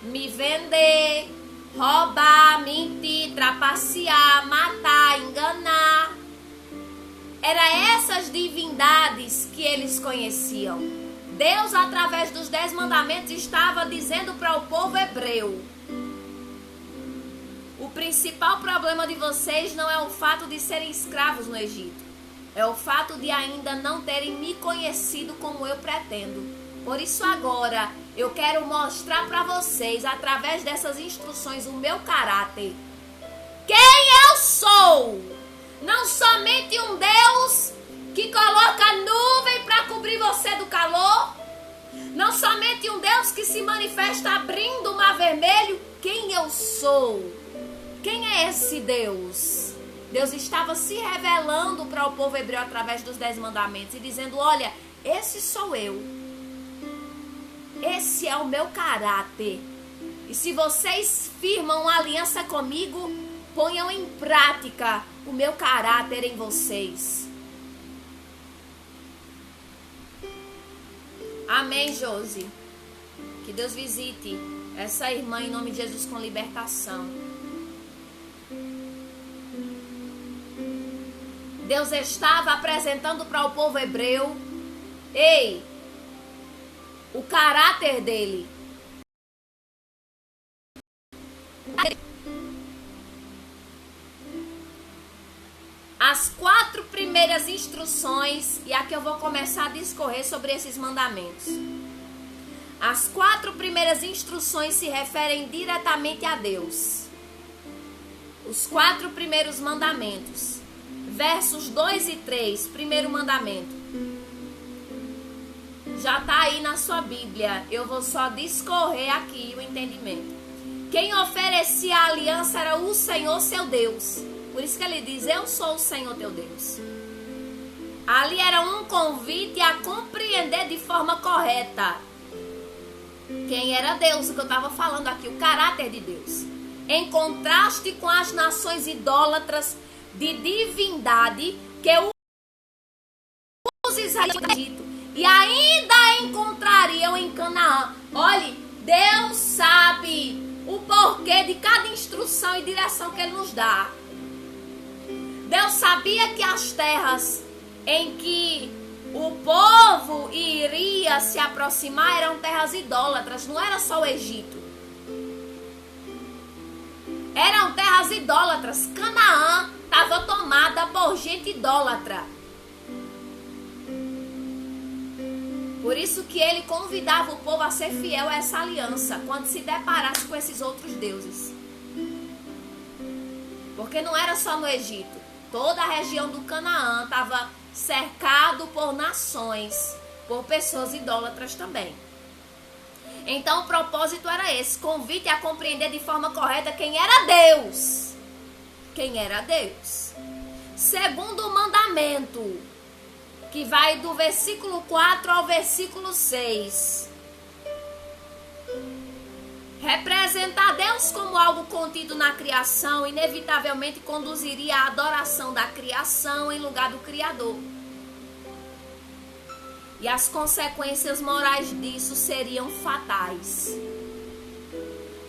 me vender, roubar, mentir, trapacear, matar, enganar. Eram essas divindades que eles conheciam. Deus, através dos 10 mandamentos, estava dizendo para o povo hebreu: o principal problema de vocês não é o fato de serem escravos no Egito. É o fato de ainda não terem me conhecido como eu pretendo. Por isso agora eu quero mostrar para vocês, através dessas instruções, o meu caráter. Quem eu sou! Não somente um Deus que coloca nuvem para cobrir você do calor. Não somente um Deus que se manifesta abrindo o mar vermelho. Quem eu sou? Quem é esse Deus? Deus estava se revelando para o povo hebreu através dos 10 mandamentos e dizendo: olha, esse sou eu. Esse é o meu caráter. E se vocês firmam uma aliança comigo, ponham em prática o meu caráter em vocês. Amém, Josi? Que Deus visite essa irmã em nome de Jesus com libertação. Deus estava apresentando para o povo hebreu, o caráter dele. As 4 primeiras instruções, e aqui eu vou começar a discorrer sobre esses mandamentos. As 4 primeiras instruções se referem diretamente a Deus. Os 4 primeiros mandamentos. Versos 2 e 3, primeiro mandamento. Já está aí na sua Bíblia. Eu vou só discorrer aqui o entendimento. Quem oferecia a aliança era o Senhor seu Deus. Por isso que ele diz: eu sou o Senhor teu Deus. Ali era um convite a compreender de forma correta quem era Deus, o que eu estava falando aqui, o caráter de Deus. Em contraste com as nações idólatras de divindade que os israelitas e ainda encontrariam em Canaã. Olhe, Deus sabe o porquê de cada instrução e direção que Ele nos dá. Deus sabia que as terras em que o povo iria se aproximar eram terras idólatras, não era só o Egito. Eram terras idólatras. Canaã estava tomada por gente idólatra. Por isso que ele convidava o povo a ser fiel a essa aliança quando se deparasse com esses outros deuses. Porque não era só no Egito. Toda a região do Canaã estava cercado por nações, por pessoas idólatras também. Então o propósito era esse, convite a compreender de forma correta quem era Deus. Quem era Deus. Segundo mandamento, que vai do versículo 4 ao versículo 6. Representar Deus como algo contido na criação inevitavelmente conduziria à adoração da criação em lugar do Criador. E as consequências morais disso seriam fatais.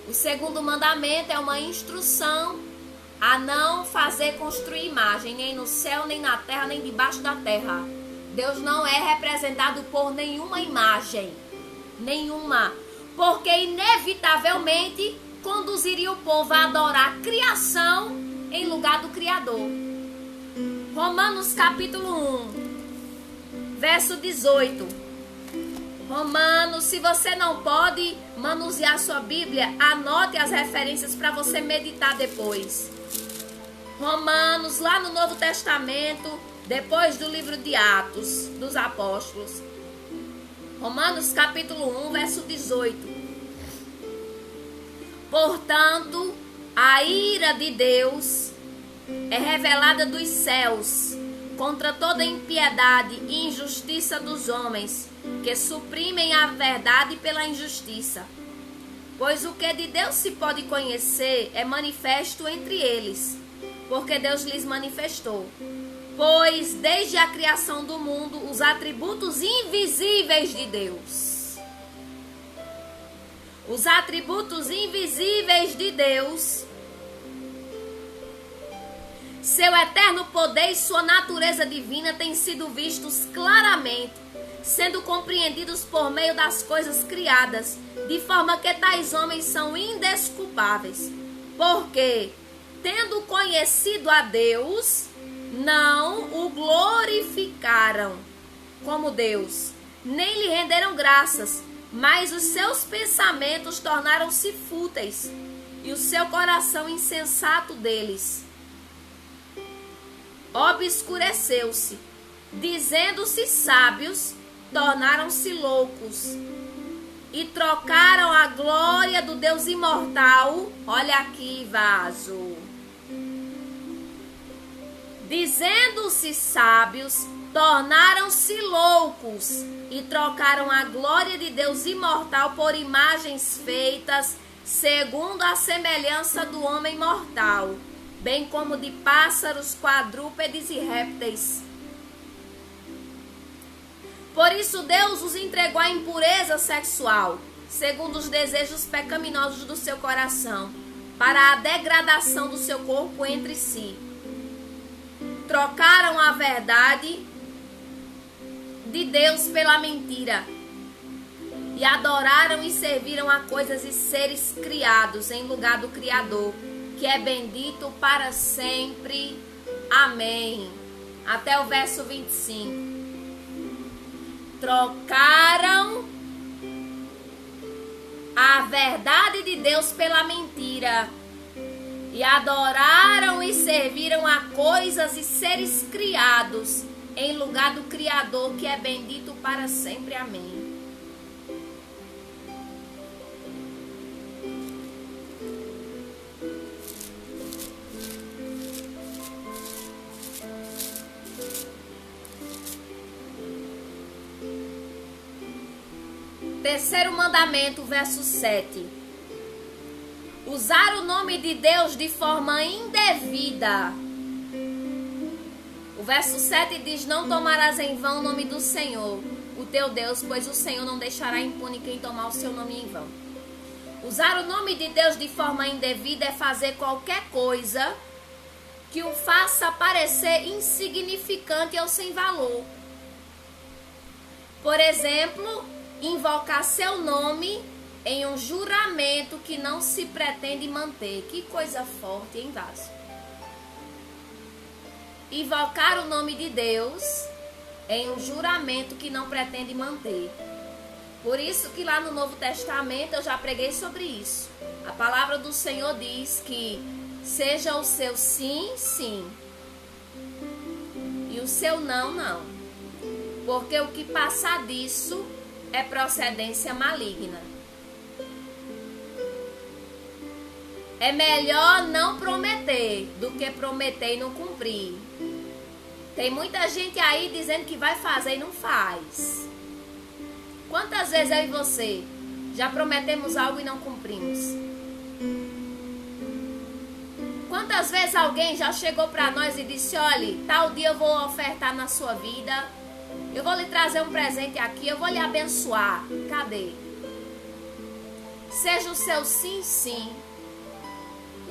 O segundo mandamento é uma instrução a não fazer construir imagem, nem no céu, nem na terra, nem debaixo da terra. Deus não é representado por nenhuma imagem, nenhuma, porque inevitavelmente conduziria o povo a adorar a criação em lugar do Criador. Romanos capítulo 1, verso 18. Romanos, se você não pode manusear sua Bíblia, anote as referências para você meditar depois. Romanos, lá no Novo Testamento, depois do livro de Atos dos Apóstolos. Romanos capítulo 1, verso 18. Portanto, a ira de Deus é revelada dos céus contra toda impiedade e injustiça dos homens, que suprimem a verdade pela injustiça. Pois o que de Deus se pode conhecer é manifesto entre eles, porque Deus lhes manifestou. Pois desde a criação do mundo, os atributos invisíveis de Deus, os atributos invisíveis de Deus, seu eterno poder e sua natureza divina têm sido vistos claramente, sendo compreendidos por meio das coisas criadas, de forma que tais homens são indesculpáveis, porque, tendo conhecido a Deus, não o glorificaram como Deus, nem lhe renderam graças, mas os seus pensamentos tornaram-se fúteis, e o seu coração insensato deles obscureceu-se. Dizendo-se sábios, tornaram-se loucos, e trocaram a glória do Deus imortal. Olha aqui, vaso. Dizendo-se sábios, tornaram-se loucos, e trocaram a glória de Deus imortal por imagens feitas segundo a semelhança do homem mortal, bem como de pássaros, quadrúpedes e répteis. Por isso Deus os entregou à impureza sexual, segundo os desejos pecaminosos do seu coração, para a degradação do seu corpo entre si. Trocaram a verdade de Deus pela mentira, e adoraram e serviram a coisas e seres criados em lugar do Criador, que é bendito para sempre. Amém. Até o verso 25. Trocaram a verdade de Deus pela mentira, e adoraram e serviram a coisas e seres criados em lugar do Criador, que é bendito para sempre. Amém. Terceiro mandamento, verso 7. Usar o nome de Deus de forma indevida. O verso 7 diz: não tomarás em vão o nome do Senhor, o teu Deus, pois o Senhor não deixará impune quem tomar o seu nome em vão. Usar o nome de Deus de forma indevida é fazer qualquer coisa que o faça parecer insignificante ou sem valor. Por exemplo, invocar seu nome em um juramento que não se pretende manter. Que coisa forte, hein, vaso? Invocar o nome de Deus em um juramento que não pretende manter. Por isso que lá no Novo Testamento eu já preguei sobre isso. A palavra do Senhor diz que seja o seu sim, sim, e o seu não, não. Porque o que passar disso é procedência maligna. É melhor não prometer do que prometer e não cumprir. Tem muita gente aí dizendo que vai fazer e não faz. Quantas vezes eu e você Já prometemos algo e não cumprimos. Quantas vezes alguém já chegou para nós e disse: olha, tal dia eu vou ofertar na sua vida, eu vou lhe trazer um presente aqui, eu vou lhe abençoar. Cadê? Seja o seu sim, sim,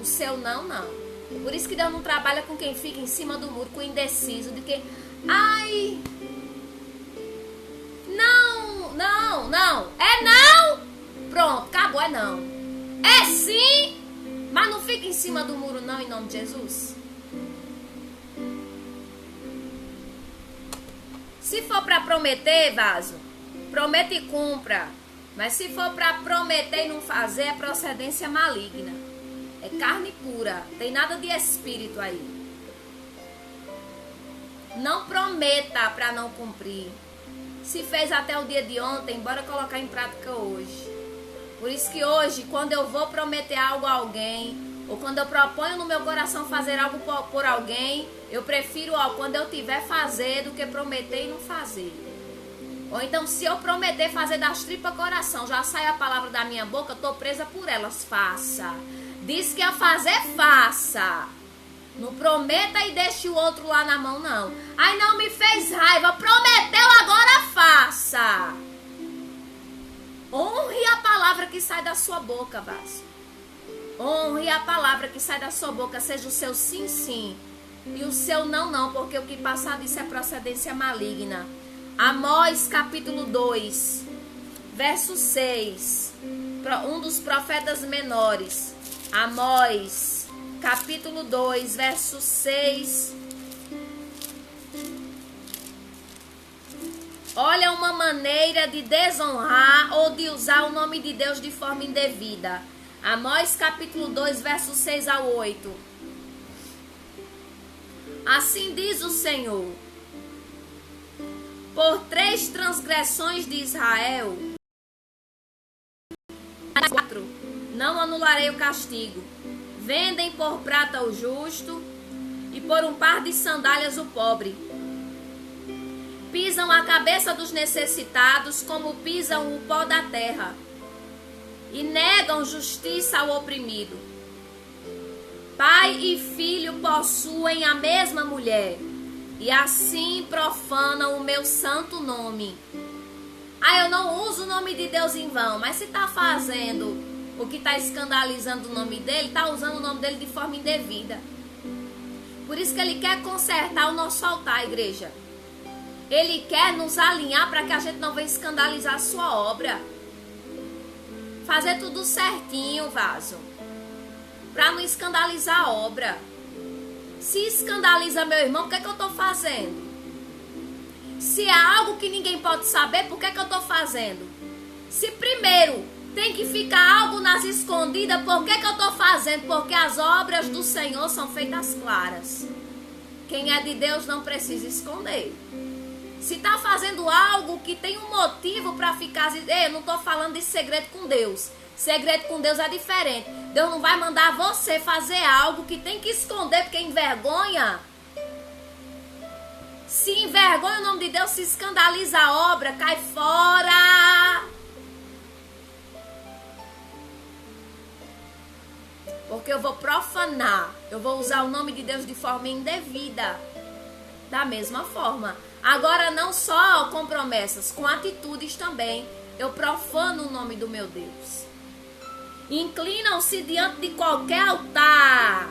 o seu não, não. Por isso que Deus não trabalha com quem fica em cima do muro, com o indeciso, de que, ai, não, não, não, é não, pronto, acabou, é não. É sim, mas não fica em cima do muro não, em nome de Jesus. Se for para prometer, vaso, prometa e cumpra. Mas se for para prometer e não fazer, é procedência maligna. É carne pura, tem nada de espírito aí. Não prometa para não cumprir. Se fez até o dia de ontem, bora colocar em prática hoje. Por isso que hoje, quando eu vou prometer algo a alguém, ou quando eu proponho no meu coração fazer algo por alguém, eu prefiro, quando eu tiver, fazer do que prometer e não fazer. Ou então, se eu prometer fazer das tripas coração, já sai a palavra da minha boca, eu estou presa por elas, faça. Diz que ia fazer, faça. Não prometa e deixe o outro lá na mão, não. Ai, não me fez raiva, prometeu, agora faça. Honre a palavra que sai da sua boca, vaso. Honre a palavra que sai da sua boca, seja o seu sim, sim e o seu não, não, porque o que passar disso é procedência maligna. Amós capítulo 2, verso 6, um dos profetas menores. Amós capítulo 2, verso 6. Olha uma maneira de desonrar ou de usar o nome de Deus de forma indevida. Amós capítulo 2, verso 6 ao 8. Assim diz o Senhor: por 3 transgressões de Israel, 4, não anularei o castigo. Vendem por prata o justo e por um par de sandálias o pobre. Pisam a cabeça dos necessitados como pisam o pó da terra. E negam justiça ao oprimido. Pai e filho possuem a mesma mulher, e assim profanam o meu santo nome. Ah, eu não uso o nome de Deus em vão, mas se está fazendo o que está escandalizando o nome dele, está usando o nome dele de forma indevida. Por isso que ele quer consertar o nosso altar, igreja. Ele quer nos alinhar para que a gente não venha escandalizar a sua obra. Fazer tudo certinho, vaso, para não escandalizar a obra. Se escandaliza meu irmão, o que é que eu estou fazendo? Se é algo que ninguém pode saber, por que é que eu estou fazendo? Se primeiro tem que ficar algo nas escondidas, por que é que eu estou fazendo? Porque as obras do Senhor são feitas claras. Quem é de Deus não precisa esconder. Se está fazendo algo que tem um motivo para ficar... Eu não estou falando de segredo com Deus. Segredo com Deus é diferente. Deus não vai mandar você fazer algo que tem que esconder porque envergonha. Se envergonha o nome de Deus, se escandaliza a obra, cai fora. Porque eu vou profanar. Eu vou usar o nome de Deus de forma indevida. Da mesma forma. Agora não só com promessas, com atitudes também. Eu profano o nome do meu Deus. Inclinam-se diante de qualquer altar,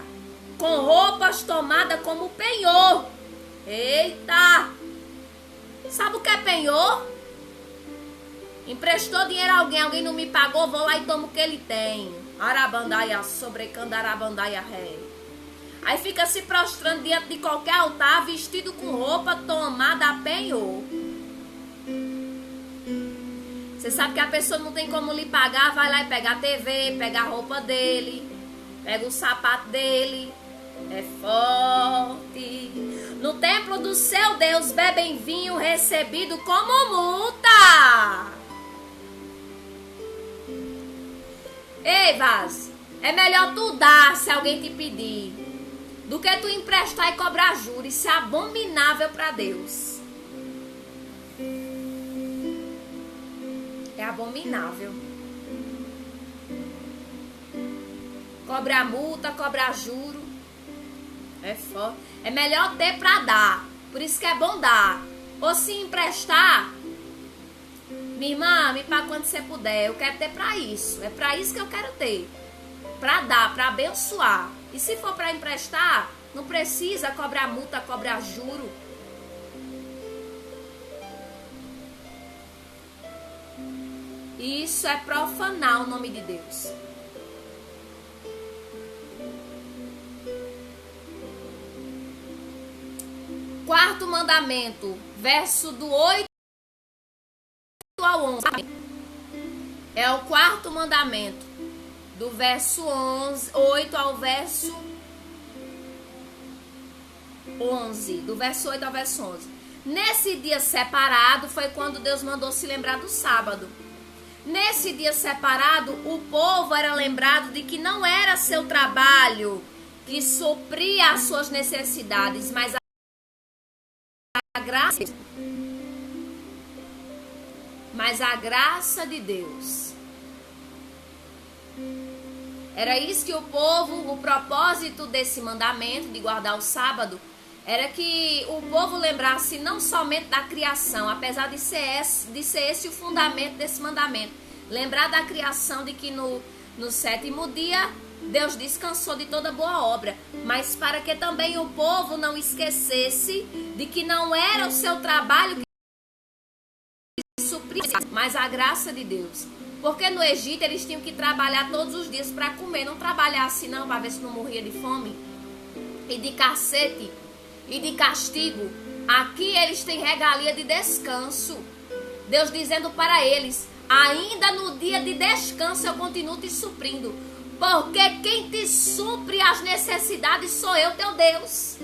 com roupas tomadas como penhor. Eita! Sabe o que é penhor? Emprestou dinheiro a alguém não me pagou, vou lá e tomo o que ele tem. Arabandaia sobrecandarabandaia ré. Aí fica se prostrando diante de qualquer altar, vestido com roupa tomada a penhor. Você sabe que a pessoa não tem como lhe pagar, vai lá e pega a TV, pega a roupa dele, pega o sapato dele. É forte. No templo do seu Deus bebem vinho recebido como multa. Ei, vaso, é melhor tu dar se alguém te pedir do que tu emprestar e cobrar juros. Isso é abominável para Deus. É abominável. cobrar multa, cobrar juro. É foda. É melhor ter pra dar. Por isso que é bom dar. Ou se emprestar, minha irmã, me paga quando você puder. Eu quero ter pra isso. É pra isso que eu quero ter. Pra dar, pra abençoar. E se for pra emprestar, não precisa cobrar multa, cobrar juro. Isso é profanar o nome de Deus. Quarto mandamento, verso do 8 ao 11. É o quarto mandamento, do verso 8 ao verso 11. Do verso 8 ao verso 11. Nesse dia separado foi quando Deus mandou se lembrar do sábado. Nesse dia separado, o povo era lembrado de que não era seu trabalho que supria as suas necessidades, mas a graça de Deus. Era isso que o povo, o propósito desse mandamento de guardar o sábado, era que o povo lembrasse não somente da criação, apesar de ser esse o fundamento desse mandamento. Lembrar da criação, de que no sétimo dia Deus descansou de toda boa obra, mas para que também o povo não esquecesse de que não era o seu trabalho que supria, mas a graça de Deus. Porque no Egito eles tinham que trabalhar todos os dias para comer, não trabalhar assim não, para ver se não morria de fome e de cacete e de castigo. Aqui eles têm regalia de descanso. Deus dizendo para eles: ainda no dia de descanso eu continuo te suprindo. Porque quem te supre as necessidades sou eu, teu Deus.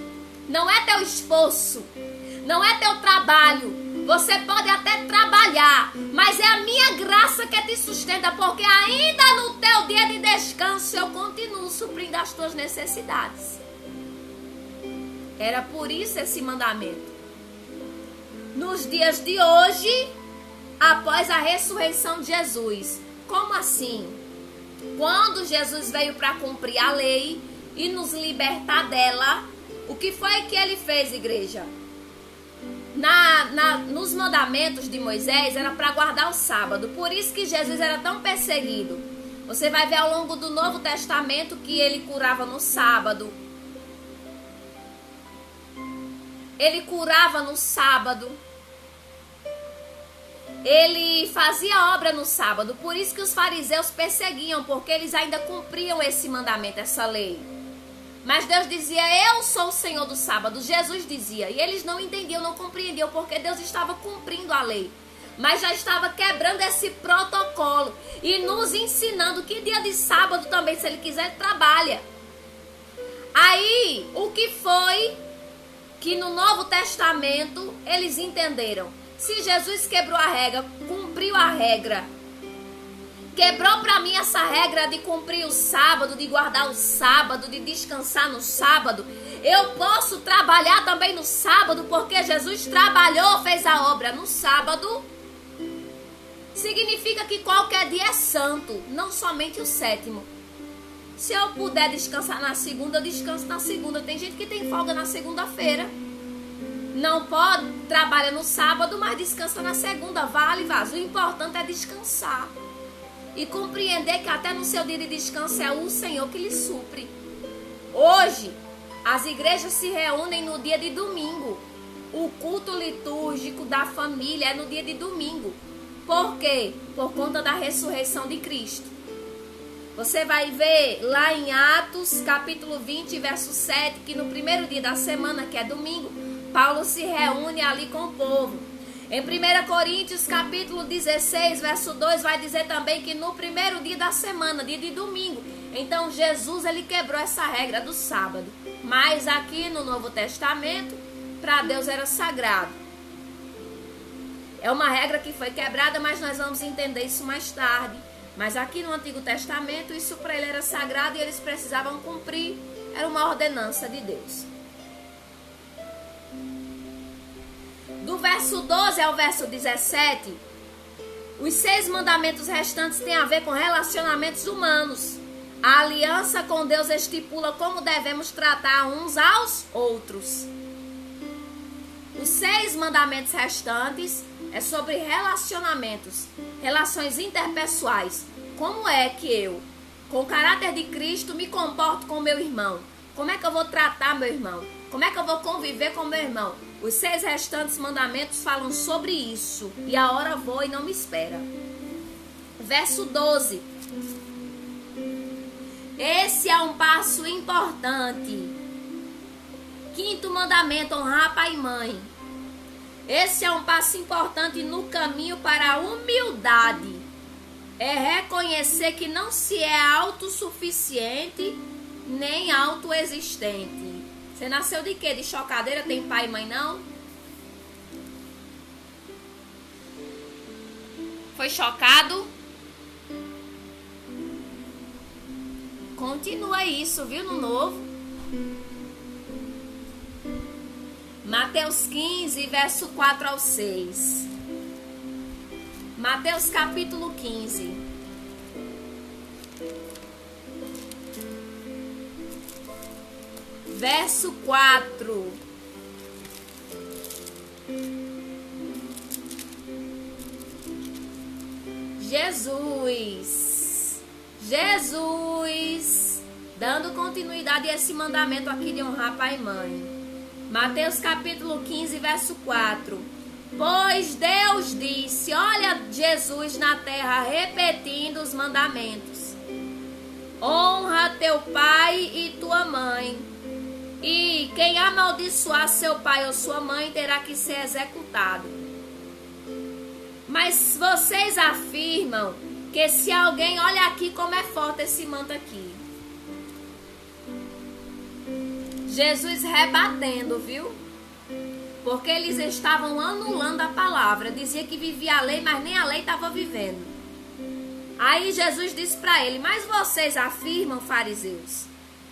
Não é teu esforço, não é teu trabalho. Você pode até trabalhar, mas é a minha graça que te sustenta. Porque ainda no teu dia de descanso eu continuo suprindo as tuas necessidades. Era por isso esse mandamento. Nos dias de hoje, após a ressurreição de Jesus. Como assim? Quando Jesus veio para cumprir a lei e nos libertar dela, o que foi que ele fez, igreja? Nos mandamentos de Moisés era para guardar o sábado. Por isso que Jesus era tão perseguido. Você vai ver ao longo do Novo Testamento que ele curava no sábado. Ele curava no sábado. Ele fazia obra no sábado. Por isso que os fariseus perseguiam, porque eles ainda cumpriam esse mandamento, essa lei. Mas Deus dizia: eu sou o Senhor do sábado. Jesus dizia. E eles não entendiam, não compreendiam, porque Deus estava cumprindo a lei. Mas já estava quebrando esse protocolo e nos ensinando que dia de sábado também, se ele quiser, trabalha. Aí, o que foi que no Novo Testamento eles entenderam? Se Jesus quebrou a regra, cumpriu a regra, quebrou para mim essa regra de cumprir o sábado, de guardar o sábado, de descansar no sábado, eu posso trabalhar também no sábado, porque Jesus trabalhou, fez a obra no sábado. Significa que qualquer dia é santo, não somente o sétimo. Se eu puder descansar na segunda, eu descanso na segunda. Tem gente que tem folga na segunda-feira. Não pode, trabalha no sábado, mas descansa na segunda. Vale, vaso. O importante é descansar. E compreender que até no seu dia de descanso é o Senhor que lhe supre. Hoje, as igrejas se reúnem no dia de domingo. O culto litúrgico da família é no dia de domingo. Por quê? Por conta da ressurreição de Cristo. Você vai ver lá em Atos, capítulo 20, verso 7, que no primeiro dia da semana, que é domingo, Paulo se reúne ali com o povo. Em 1 Coríntios, capítulo 16, verso 2, vai dizer também que no primeiro dia da semana, dia de domingo. Então, Jesus, ele quebrou essa regra do sábado. Mas aqui no Novo Testamento, para Deus era sagrado. É uma regra que foi quebrada, mas nós vamos entender isso mais tarde. Mas aqui no Antigo Testamento, isso para ele era sagrado e eles precisavam cumprir. Era uma ordenança de Deus. Do verso 12 ao verso 17, os 6 mandamentos restantes têm a ver com relacionamentos humanos. A aliança com Deus estipula como devemos tratar uns aos outros. Os 6 mandamentos restantes é sobre relacionamentos, relações interpessoais. Como é que eu, com o caráter de Cristo, me comporto com meu irmão? Como é que eu vou tratar meu irmão? Como é que eu vou conviver com meu irmão? Os 6 restantes mandamentos falam sobre isso. E a hora voa e não me espera. Verso 12. Esse é um passo importante. 5º mandamento, honrar pai e mãe. Esse é um passo importante no caminho para a humildade. É reconhecer que não se é autossuficiente nem autoexistente. Você nasceu de quê? De chocadeira? Tem pai e mãe não? Foi chocado? Continua isso, viu? No novo. Mateus 15, verso 4 ao 6. Mateus capítulo 15. Verso 4. Jesus, dando continuidade a esse mandamento aqui de honrar pai e mãe. Mateus capítulo 15, verso 4. Pois Deus disse, olha Jesus na terra repetindo os mandamentos. Honra teu pai e tua mãe. E quem amaldiçoar seu pai ou sua mãe terá que ser executado. Mas vocês afirmam que se alguém, olha aqui como é forte esse manto aqui. Jesus rebatendo, viu? Porque eles estavam anulando a palavra. Dizia que vivia a lei, mas nem a lei estava vivendo. Aí Jesus disse para ele, mas vocês afirmam, fariseus,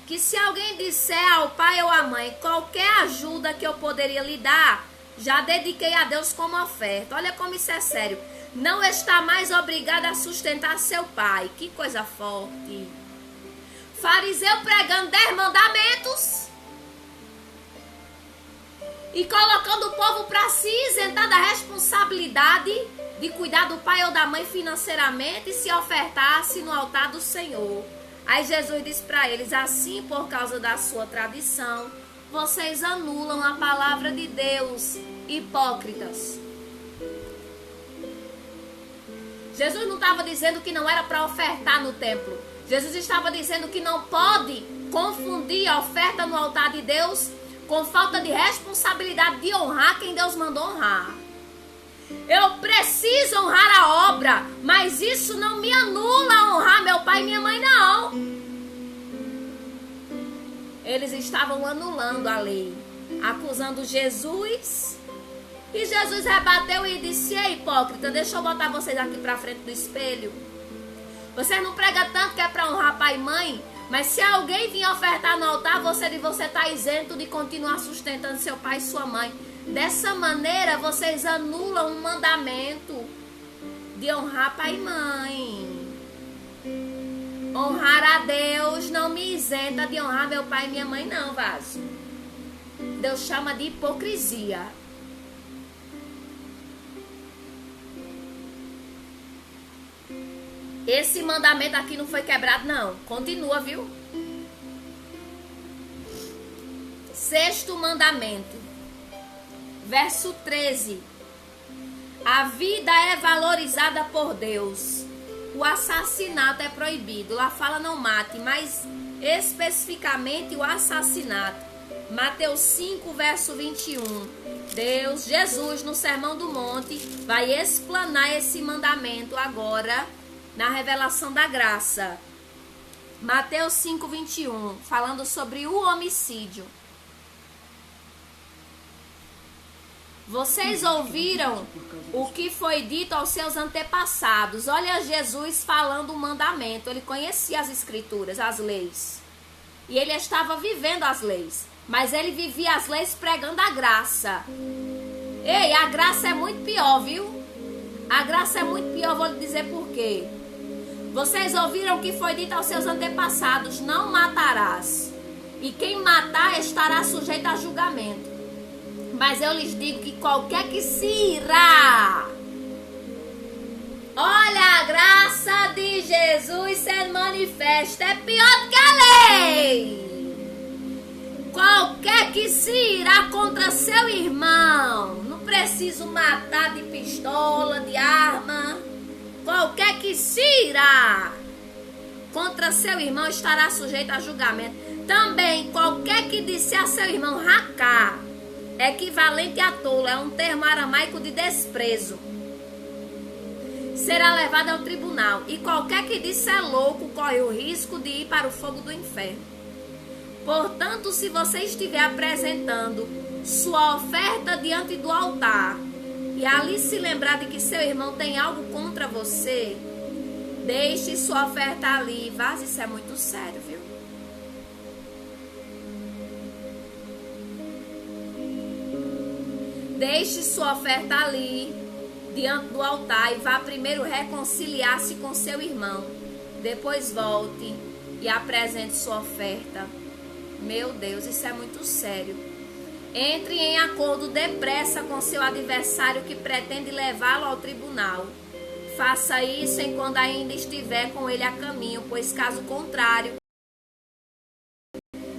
que se alguém disser ao pai ou à mãe qualquer ajuda que eu poderia lhe dar, já dediquei a Deus como oferta. Olha como isso é sério. Não está mais obrigado a sustentar seu pai. Que coisa forte. Fariseu pregando 10 mandamentos e colocando o povo para se isentar da responsabilidade de cuidar do pai ou da mãe financeiramente e se ofertasse no altar do Senhor. Aí Jesus disse para eles, assim por causa da sua tradição, vocês anulam a palavra de Deus, hipócritas. Jesus não estava dizendo que não era para ofertar no templo. Jesus estava dizendo que não pode confundir a oferta no altar de Deus com falta de responsabilidade de honrar quem Deus mandou honrar. Eu preciso honrar a obra, mas isso não me anula honrar meu pai e minha mãe, não. Eles estavam anulando a lei, acusando Jesus. E Jesus rebateu e disse, ei, hipócrita, deixa eu botar vocês aqui pra frente do espelho. Vocês não pregam tanto que é pra honrar pai e mãe, mas se alguém vir ofertar no altar, você está isento de continuar sustentando seu pai e sua mãe. Dessa maneira, vocês anulam um mandamento de honrar pai e mãe. Honrar a Deus não me isenta de honrar meu pai e minha mãe, não, vaso. Deus chama de hipocrisia. Esse mandamento aqui não foi quebrado, não. Continua, viu? 6º mandamento. Verso 13. A vida é valorizada por Deus. O assassinato é proibido. Lá fala não mate, mas especificamente o assassinato. Mateus 5, verso 21. Jesus, no Sermão do Monte, vai explanar esse mandamento agora na revelação da graça. Mateus 5, 21, falando sobre o homicídio. Vocês ouviram o que foi dito aos seus antepassados. Olha Jesus falando o mandamento. Ele conhecia as escrituras, as leis. E ele estava vivendo as leis. Mas ele vivia as leis pregando a graça. Ei, a graça é muito pior, viu? A graça é muito pior, vou lhe dizer por quê. Vocês ouviram o que foi dito aos seus antepassados: não matarás. E quem matar estará sujeito a julgamento. Mas eu lhes digo que qualquer que se irá... Olha, a graça de Jesus sendo manifesta é pior do que a lei. Qualquer que se irá contra seu irmão, não preciso matar de pistola, de arma. Qualquer que se irá contra seu irmão estará sujeito a julgamento. Também qualquer que disser a seu irmão racá, equivalente a tolo, é um termo aramaico de desprezo, será levado ao tribunal. E qualquer que disser louco corre o risco de ir para o fogo do inferno. Portanto, se você estiver apresentando sua oferta diante do altar e ali se lembrar de que seu irmão tem algo contra você, deixe sua oferta ali e vá. Isso é muito sério, viu? Deixe sua oferta ali, diante do altar, e vá primeiro reconciliar-se com seu irmão. Depois volte e apresente sua oferta. Meu Deus, isso é muito sério. Entre em acordo depressa com seu adversário que pretende levá-lo ao tribunal. Faça isso enquanto ainda estiver com ele a caminho, pois caso contrário,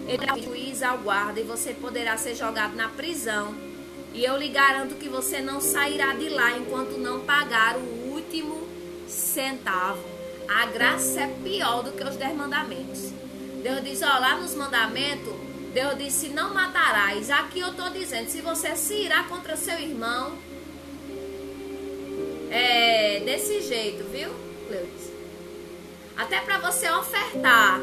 ele dará o juiz ao guarda e você poderá ser jogado na prisão. E eu lhe garanto que você não sairá de lá enquanto não pagar o último centavo. A graça é pior do que os 10 mandamentos. Deus diz, ó, lá nos mandamentos, Deus disse, não matarás. Aqui eu estou dizendo, se você se irá contra seu irmão, é desse jeito, viu, Cleudes? Até para você ofertar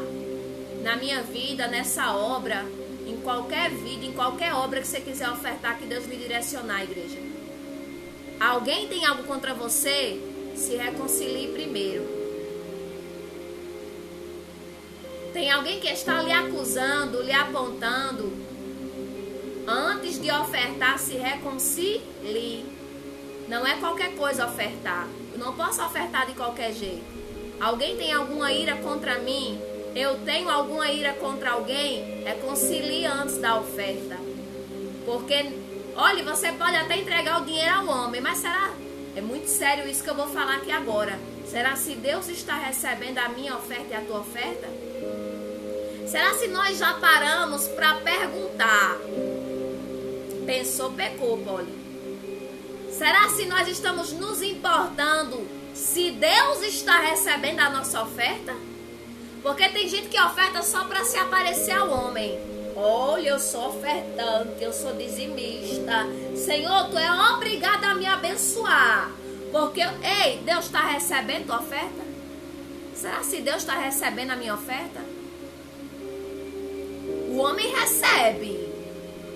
na minha vida, nessa obra, em qualquer vida, em qualquer obra que você quiser ofertar, que Deus lhe direcionar, igreja. Alguém tem algo contra você? Se reconcilie primeiro. Tem alguém que está lhe acusando, lhe apontando? Antes de ofertar, se reconcilie. Não é qualquer coisa ofertar. Eu não posso ofertar de qualquer jeito. Alguém tem alguma ira contra mim? Eu tenho alguma ira contra alguém? Reconcilie antes da oferta. Porque, olha, você pode até entregar o dinheiro ao homem, mas será? É muito sério isso que eu vou falar aqui agora. Será se Deus está recebendo a minha oferta e a tua oferta? Será se nós já paramos para perguntar? Pensou, pecou, Poli. Será se nós estamos nos importando se Deus está recebendo a nossa oferta? Porque tem gente que oferta só para se aparecer ao homem. Olha, eu sou ofertante, eu sou dizimista. Senhor, tu é obrigado a me abençoar. Porque, ei, Deus está recebendo tua oferta? Será se Deus está recebendo a minha oferta? O homem recebe.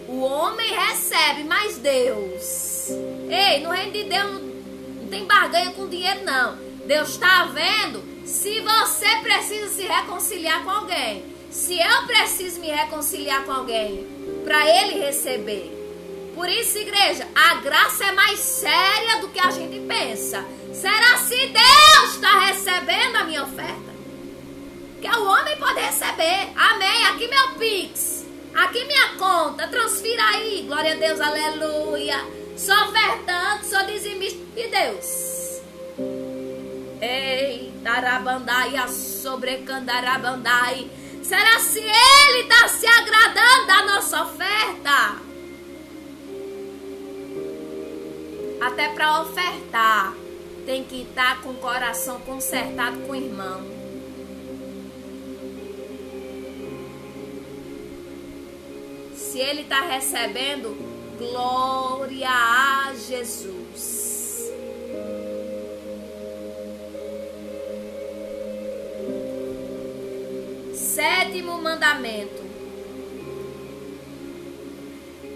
O homem recebe, mas Deus... Ei, no reino de Deus não tem barganha com dinheiro, não. Deus está vendo se você precisa se reconciliar com alguém. Se eu preciso me reconciliar com alguém para ele receber. Por isso, igreja, a graça é mais séria do que a gente pensa. Será se Deus está recebendo a minha oferta? Que o homem pode receber. Amém. Aqui meu Pix. Aqui minha conta. Transfira aí. Glória a Deus. Aleluia. Sou ofertante, sou dizimista de Deus. Ei, tarabandai, a sobrecandarabandai. Será se ele está se agradando da nossa oferta? Até para ofertar, tem que estar com o coração consertado com o irmão. Se ele está recebendo, glória a Jesus. Sétimo mandamento.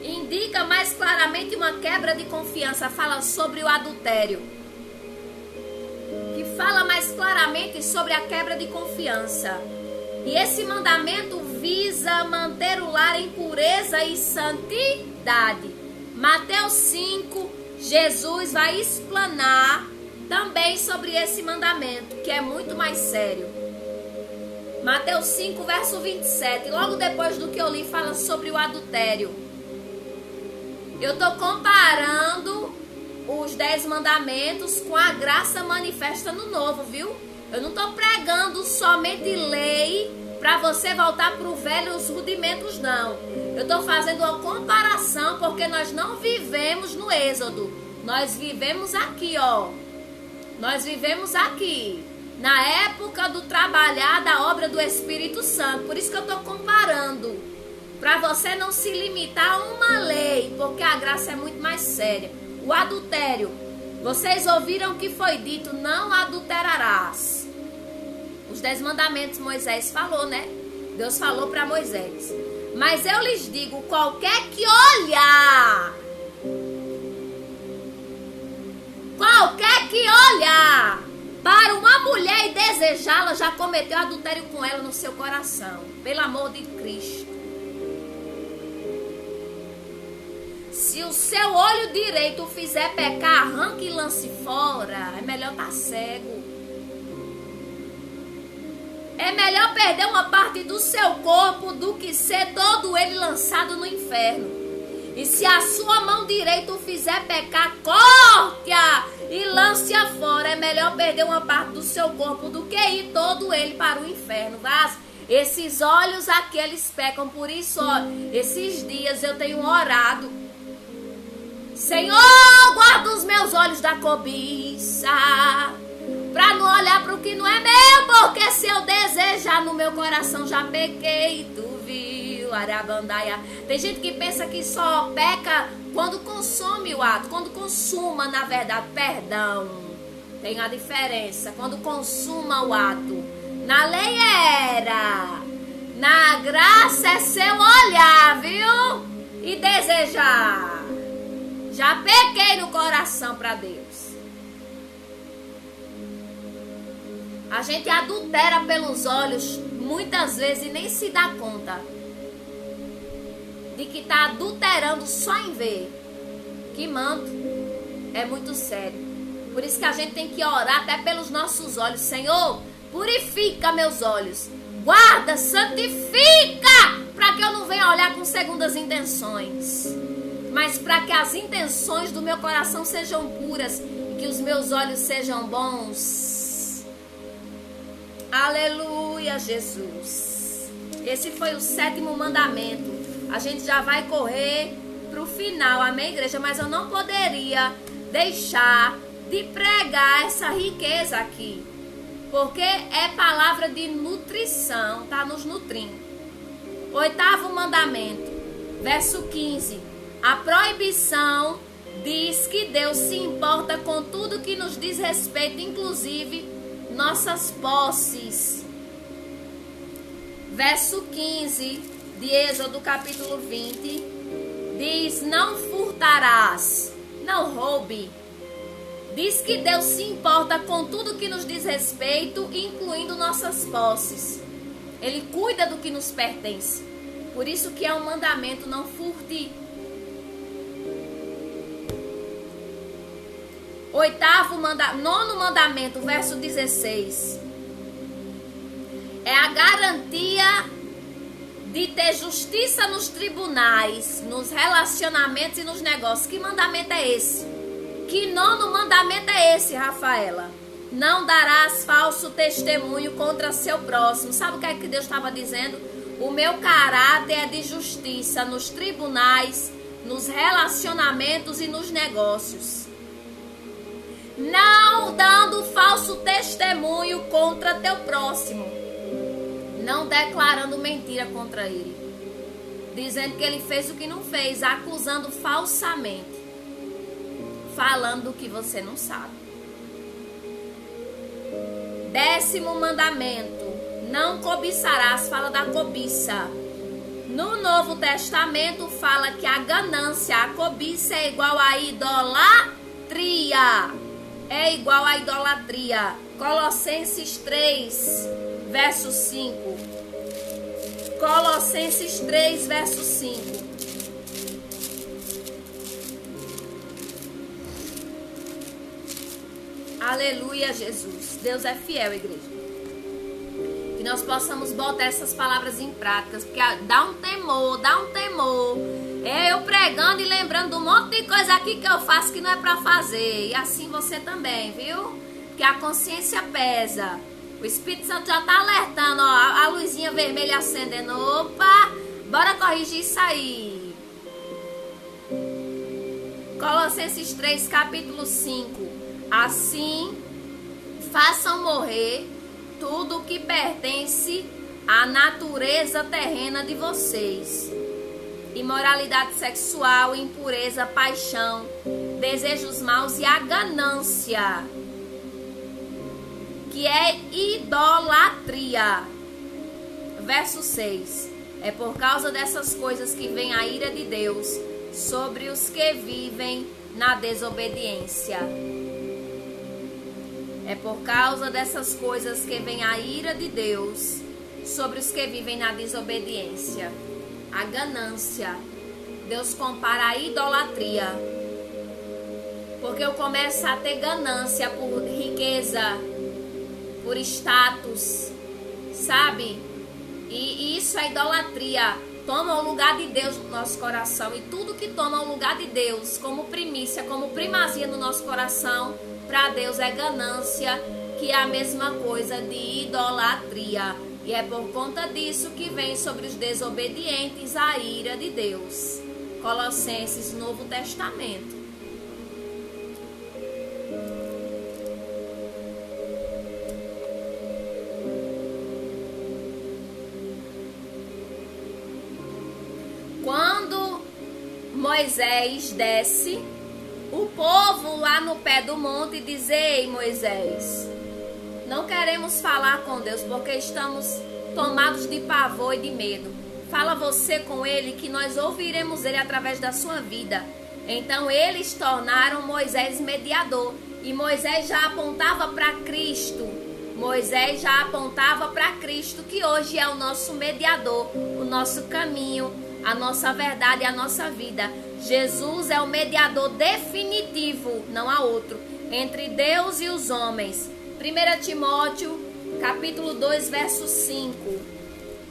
Indica mais claramente uma quebra de confiança. Fala sobre o adultério. Que fala mais claramente sobre a quebra de confiança. E esse mandamento visa manter o lar em pureza e santidade. Mateus 5, Jesus vai explanar também sobre esse mandamento, que é muito mais sério. Mateus 5, verso 27, logo depois do que eu li, fala sobre o adultério. Eu estou comparando os 10 mandamentos com a graça manifesta no novo, viu? Eu não estou pregando somente lei para você voltar para o velho os rudimentos, não. Eu estou fazendo uma comparação porque nós não vivemos no Êxodo. Nós vivemos aqui, ó. Nós vivemos aqui, na época do trabalhar da obra do Espírito Santo. Por isso que eu estou comparando, para você não se limitar a uma lei, porque a graça é muito mais séria. O adultério, vocês ouviram que foi dito, não adulterarás. Os 10 mandamentos Moisés falou, né? Deus falou para Moisés. Mas eu lhes digo, qualquer que olhar para uma mulher e desejá-la, já cometeu adultério com ela no seu coração. Pelo amor de Cristo. Se o seu olho direito o fizer pecar, arranque e lance fora. É melhor estar cego. É melhor perder uma parte do seu corpo do que ser todo ele lançado no inferno. E se a sua mão direita o fizer pecar, corte-a e lance-a fora. É melhor perder uma parte do seu corpo do que ir todo ele para o inferno. Mas esses olhos aqui, eles pecam. Por isso, ó, esses dias eu tenho orado. Senhor, guarda os meus olhos da cobiça, para não olhar para o que não é meu, porque se eu desejar no meu coração já pequei, tu viu, arabandaia. Tem gente que pensa que só peca quando consome o ato, quando consuma, na verdade, perdão. Tem a diferença, quando consuma o ato. Na lei era, na graça é seu olhar, viu? E desejar. Já pequei no coração para Deus. A gente adultera pelos olhos muitas vezes e nem se dá conta de que está adulterando só em ver. Que manto, é muito sério. Por isso que a gente tem que orar até pelos nossos olhos. Senhor, purifica meus olhos. Guarda, santifica, para que eu não venha olhar com segundas intenções. Mas para que as intenções do meu coração sejam puras e que os meus olhos sejam bons. Aleluia, Jesus. Esse foi o 7º mandamento. A gente já vai correr para o final, amém, igreja? Mas eu não poderia deixar de pregar essa riqueza aqui, porque é palavra de nutrição, tá nos nutrindo. 8º mandamento, verso 15. A proibição diz que Deus se importa com tudo que nos diz respeito, inclusive nossas posses. Verso 15 de Êxodo capítulo 20 diz: não furtarás, não roube. Diz que Deus se importa com tudo que nos diz respeito, incluindo nossas posses. Ele cuida do que nos pertence. Por isso que é um mandamento, não furte. 9º mandamento, verso 16. É a garantia de ter justiça nos tribunais, nos relacionamentos e nos negócios. Que mandamento é esse? Que 9º mandamento é esse, Rafaela? Não darás falso testemunho contra seu próximo. Sabe o que é que Deus estava dizendo? O meu caráter é de justiça nos tribunais, nos relacionamentos e nos negócios. Não dando falso testemunho contra teu próximo. Não declarando mentira contra ele. Dizendo que ele fez o que não fez, acusando falsamente. Falando do que você não sabe. 10º mandamento. Não cobiçarás, fala da cobiça. No Novo Testamento fala que a ganância, a cobiça é igual a idolatria. É igual a idolatria. Colossenses 3, verso 5. Colossenses 3, verso 5. Aleluia, Jesus. Deus é fiel, igreja. Que nós possamos botar essas palavras em práticas, porque dá um temor, dá um temor. É eu pregando e lembrando de um monte de coisa aqui que eu faço que não é pra fazer. E assim você também, viu? Porque a consciência pesa. O Espírito Santo já tá alertando, ó, a luzinha vermelha acendendo. Opa, bora corrigir isso aí. Colossenses 3, capítulo 5. Assim, façam morrer tudo que pertence à natureza terrena de vocês: imoralidade sexual, impureza, paixão, desejos maus e a ganância, que é idolatria. Verso 6. É por causa dessas coisas que vem a ira de Deus sobre os que vivem na desobediência. É por causa dessas coisas que vem a ira de Deus sobre os que vivem na desobediência. A ganância. Deus compara a idolatria. Porque eu começo a ter ganância por riqueza, por status, sabe? E isso é idolatria. Toma o lugar de Deus no nosso coração. E tudo que toma o lugar de Deus como primícia, como primazia no nosso coração, para Deus é ganância, que é a mesma coisa de idolatria. E é por conta disso que vem sobre os desobedientes a ira de Deus. Colossenses, Novo Testamento. Quando Moisés desce, o povo lá no pé do monte diz: ei, Moisés, não queremos falar com Deus porque estamos tomados de pavor e de medo. Fala você com ele que nós ouviremos ele através da sua vida. Então eles tornaram Moisés mediador. E Moisés já apontava para Cristo. Moisés já apontava para Cristo, que hoje é o nosso mediador, o nosso caminho, a nossa verdade e a nossa vida. Jesus é o mediador definitivo, não há outro, entre Deus e os homens. 1 Timóteo, capítulo 2, verso 5.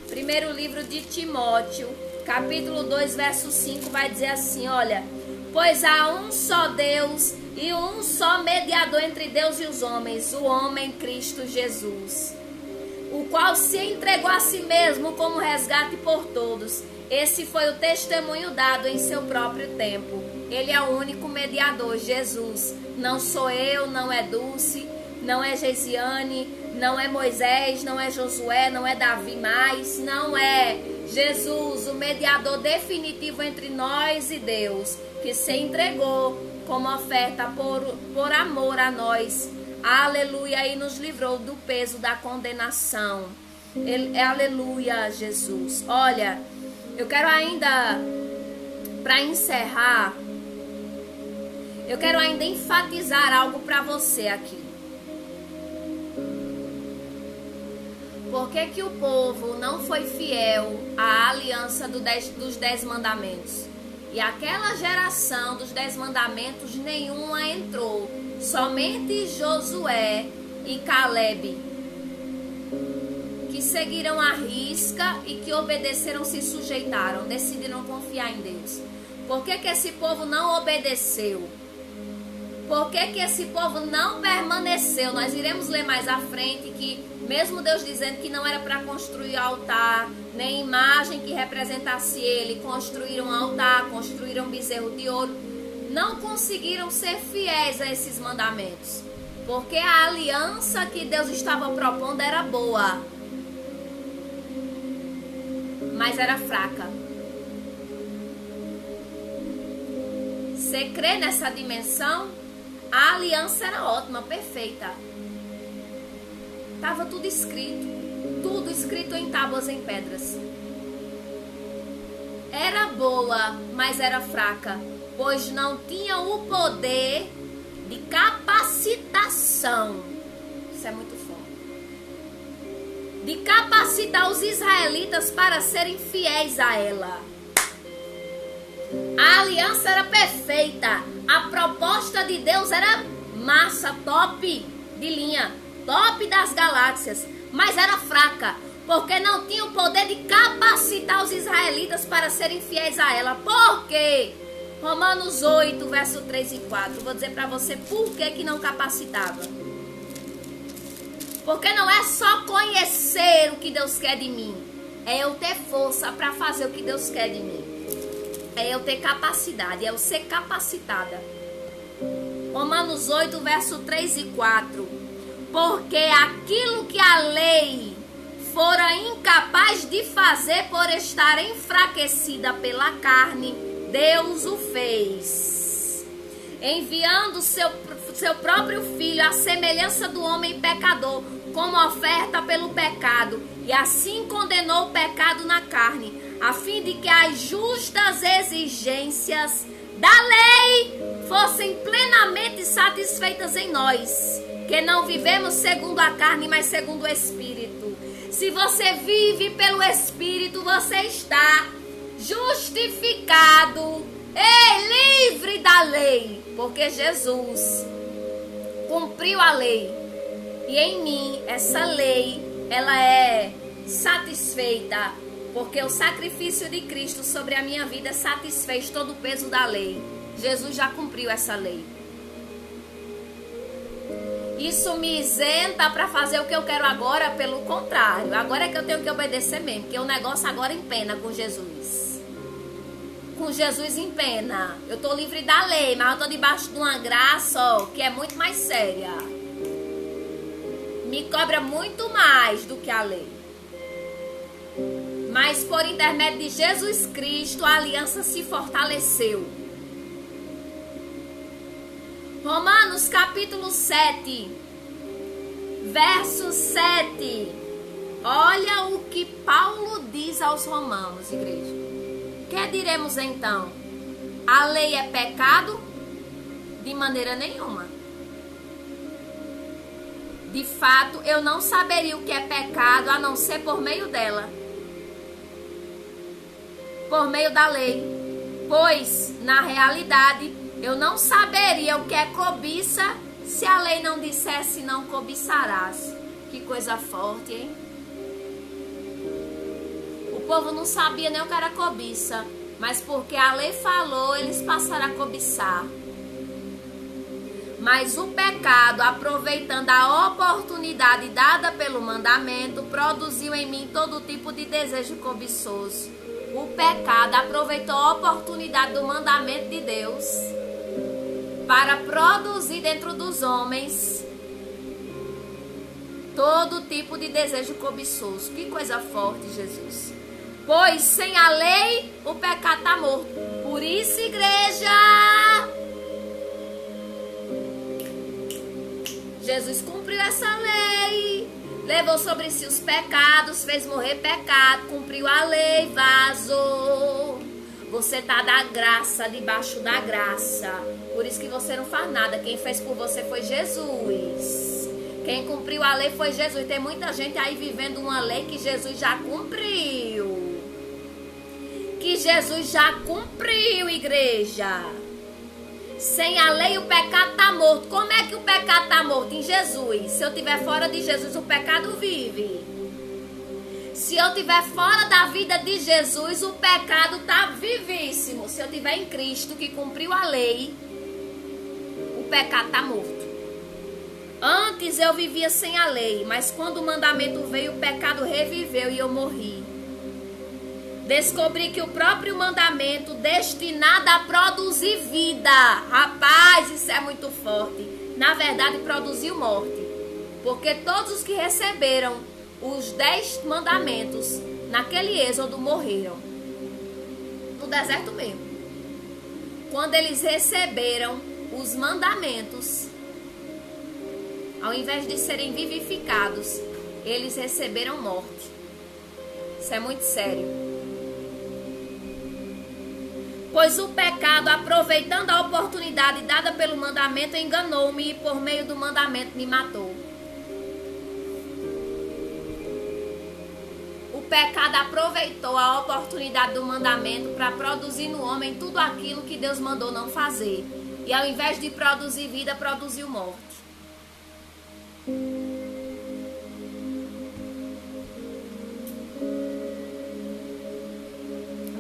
Primeiro livro de Timóteo, capítulo 2, verso 5, vai dizer assim, olha: pois há um só Deus e um só mediador entre Deus e os homens, o homem Cristo Jesus, o qual se entregou a si mesmo como resgate por todos. Esse foi o testemunho dado em seu próprio tempo. Ele é o único mediador, Jesus. Não sou eu, não é Dulce, não é Geisiane, não é Moisés, não é Josué, não é Davi mais. Não é Jesus, o mediador definitivo entre nós e Deus, que se entregou como oferta por amor a nós. Aleluia, e nos livrou do peso da condenação. Aleluia, Jesus. Olha, eu quero ainda, para encerrar, eu quero ainda enfatizar algo para você aqui. Por que que o povo não foi fiel à aliança dos 10 mandamentos? E aquela geração dos 10 mandamentos, nenhuma entrou. Somente Josué e Caleb, que seguiram a risca e que obedeceram, se sujeitaram, decidiram confiar em Deus. Por que que esse povo não obedeceu? Por que que esse povo não permaneceu? Nós iremos ler mais à frente que, mesmo Deus dizendo que não era para construir altar, nem imagem que representasse ele, construíram altar, construíram bezerro de ouro, não conseguiram ser fiéis a esses mandamentos. Porque a aliança que Deus estava propondo era boa, mas era fraca. Você crê nessa dimensão? A aliança era ótima, perfeita. Estava tudo escrito em tábuas em pedras. Era boa, mas era fraca, pois não tinha o poder de capacitação. Isso é muito forte. De capacitar os israelitas para serem fiéis a ela. A aliança era perfeita. A proposta de Deus era massa, top de linha, top das galáxias, mas era fraca, porque não tinha o poder de capacitar os israelitas para serem fiéis a ela. Por quê? Romanos 8, verso 3 e 4. Vou dizer para você por que não capacitava. Porque não é só conhecer o que Deus quer de mim, é eu ter força para fazer o que Deus quer de mim. É eu ter capacidade, é eu ser capacitada. Romanos 8, verso 3 e 4. Porque aquilo que a lei fora incapaz de fazer por estar enfraquecida pela carne, Deus o fez, enviando seu próprio Filho à semelhança do homem pecador, como oferta pelo pecado, e assim condenou o pecado na carne, a fim de que as justas exigências da lei fossem plenamente satisfeitas em nós, que não vivemos segundo a carne, mas segundo o Espírito. Se você vive pelo Espírito, você está justificado e livre da lei, porque Jesus cumpriu a lei, e em mim essa lei, ela é satisfeita, porque o sacrifício de Cristo sobre a minha vida satisfez todo o peso da lei. Jesus já cumpriu essa lei. Isso me isenta para fazer o que eu quero agora, pelo contrário. Agora é que eu tenho que obedecer mesmo, porque o negócio agora empena com Jesus. Com Jesus empena. Eu tô livre da lei, mas eu tô debaixo de uma graça, ó, que é muito mais séria. Me cobra muito mais do que a lei. Mas por intermédio de Jesus Cristo, a aliança se fortaleceu. Romanos capítulo 7, verso 7. Olha o que Paulo diz aos romanos, igreja. Que diremos então? A lei é pecado? De maneira nenhuma. De fato, eu não saberia o que é pecado a não ser por meio dela. Por meio da lei. Pois, na realidade, eu não saberia o que é cobiça se a lei não dissesse não cobiçarás. Que coisa forte, hein? O povo não sabia nem o que era cobiça, mas porque a lei falou, eles passaram a cobiçar. Mas o pecado, aproveitando a oportunidade dada pelo mandamento, produziu em mim todo tipo de desejo cobiçoso. O pecado aproveitou a oportunidade do mandamento de Deus para produzir dentro dos homens todo tipo de desejo cobiçoso. Que coisa forte, Jesus. Pois sem a lei, o pecado está morto. Por isso, igreja, Jesus cumpriu essa lei. Levou sobre si os pecados, fez morrer pecado, cumpriu a lei, vazou. Você está da graça, debaixo da graça. Por isso que você não faz nada. Quem fez por você foi Jesus. Quem cumpriu a lei foi Jesus. Tem muita gente aí vivendo uma lei que Jesus já cumpriu. Que Jesus já cumpriu, igreja. Sem a lei o pecado está morto. Como é que o pecado está morto? Em Jesus. Se eu estiver fora de Jesus, o pecado vive. Se eu estiver fora da vida de Jesus, o pecado está vivíssimo. Se eu estiver em Cristo, que cumpriu a lei, o pecado está morto. Antes eu vivia sem a lei, mas quando o mandamento veio, o pecado reviveu e eu morri. Descobri que o próprio mandamento, destinado a produzir vida, rapaz, isso é muito forte, na verdade produziu morte, porque todos os que receberam os 10 mandamentos naquele êxodo morreram, no deserto mesmo. Quando eles receberam os mandamentos, ao invés de serem vivificados, eles receberam morte. Isso é muito sério. Pois o pecado, aproveitando a oportunidade dada pelo mandamento, enganou-me e por meio do mandamento me matou. O pecado aproveitou a oportunidade do mandamento para produzir no homem tudo aquilo que Deus mandou não fazer. E ao invés de produzir vida, produziu morte.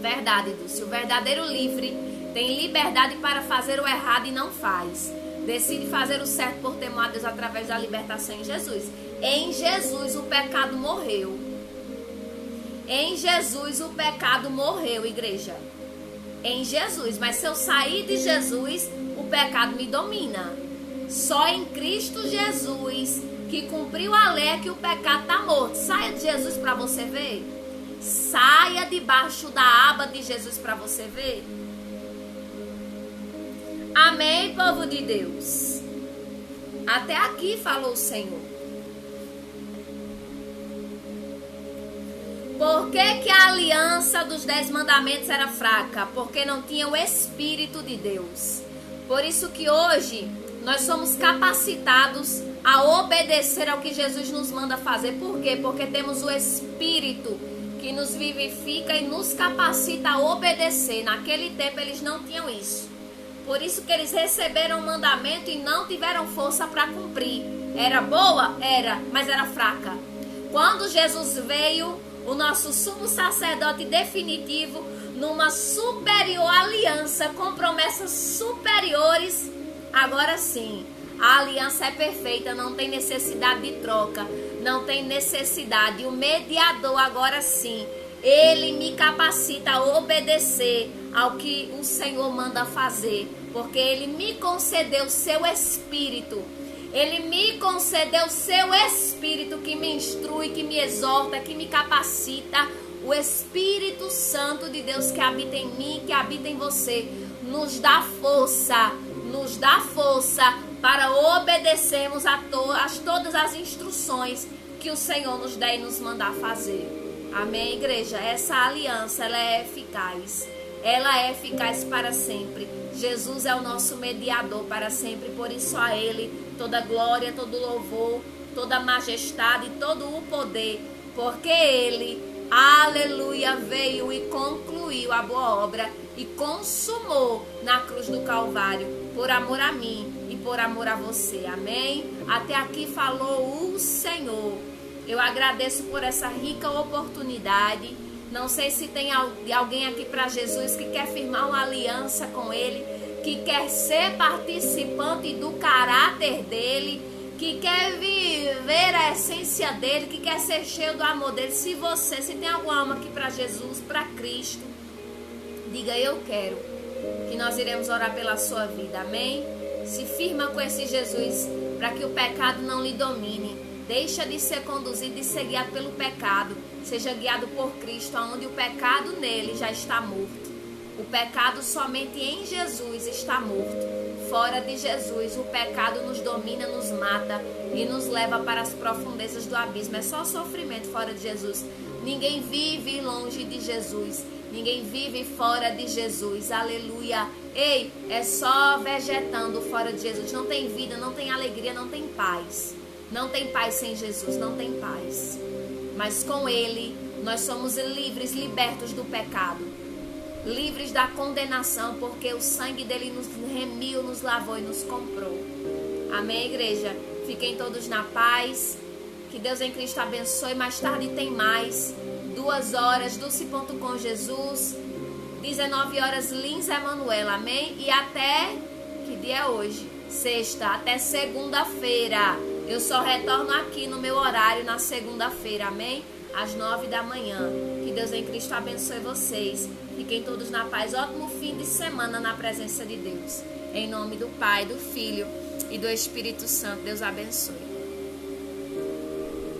Verdade, Dulce. O verdadeiro livre tem liberdade para fazer o errado e não faz. Decide fazer o certo por temor a Deus através da libertação em Jesus. Em Jesus o pecado morreu. Em Jesus o pecado morreu, igreja. Em Jesus. Mas se eu sair de Jesus, o pecado me domina. Só em Cristo Jesus, que cumpriu a lei, é que o pecado está morto. Saia de Jesus para você ver. Saia debaixo da aba de Jesus para você ver. Amém, povo de Deus. Até aqui falou o Senhor. Por que a aliança dos 10 mandamentos era fraca? Porque não tinha o Espírito de Deus. Por isso que hoje nós somos capacitados a obedecer ao que Jesus nos manda fazer. Por quê? Porque temos o Espírito que nos vivifica e nos capacita a obedecer. Naquele tempo eles não tinham isso. Por isso que eles receberam o mandamento e não tiveram força para cumprir. Era boa? Era, mas era fraca. Quando Jesus veio, o nosso sumo sacerdote definitivo, numa superior aliança, com promessas superiores, agora sim, a aliança é perfeita, não tem necessidade de troca, não tem necessidade. O mediador, agora sim, ele me capacita a obedecer ao que o Senhor manda fazer, porque ele me concedeu seu Espírito. Ele me concedeu seu Espírito que me instrui, que me exorta, que me capacita. O Espírito Santo de Deus que habita em mim, que habita em você, nos dá força para obedecermos a todas as instruções que o Senhor nos der e nos mandar fazer. Amém, igreja? Essa aliança, ela é eficaz. Ela é eficaz para sempre. Jesus é o nosso mediador para sempre. Por isso a Ele toda glória, todo louvor, toda majestade, todo o poder. Porque Ele, aleluia, veio e concluiu a boa obra e consumou na cruz do Calvário, por amor a mim e por amor a você. Amém? Até aqui falou o Senhor. Eu agradeço por essa rica oportunidade. Não sei se tem alguém aqui para Jesus que quer firmar uma aliança com Ele, que quer ser participante do caráter dEle, que quer viver a essência dEle, que quer ser cheio do amor dEle. Se tem alguma alma aqui para Jesus, para Cristo, diga eu quero, que nós iremos orar pela sua vida. Amém? Se firma com esse Jesus para que o pecado não lhe domine. Deixa de ser conduzido e ser guiado pelo pecado. Seja guiado por Cristo, onde o pecado nele já está morto. O pecado somente em Jesus está morto. Fora de Jesus, o pecado nos domina, nos mata e nos leva para as profundezas do abismo. É só sofrimento fora de Jesus. Ninguém vive longe de Jesus. Ninguém vive fora de Jesus. Aleluia. Ei, é só vegetando fora de Jesus. Não tem vida, não tem alegria, não tem paz. Não tem paz sem Jesus, não tem paz. Mas com Ele, nós somos livres, libertos do pecado. Livres da condenação, porque o sangue dele nos remiu, nos lavou e nos comprou. Amém, igreja? Fiquem todos na paz. Que Deus em Cristo abençoe. Mais tarde tem mais. 2 horas, Dulce.com Jesus. 19 horas, Lins Emanuela. Amém? E até, que dia é hoje? Sexta, até segunda-feira. Eu só retorno aqui no meu horário na segunda-feira, amém? Às 9 da manhã. Que Deus em Cristo abençoe vocês. Fiquem todos na paz. Ótimo fim de semana na presença de Deus. Em nome do Pai, do Filho e do Espírito Santo. Deus abençoe.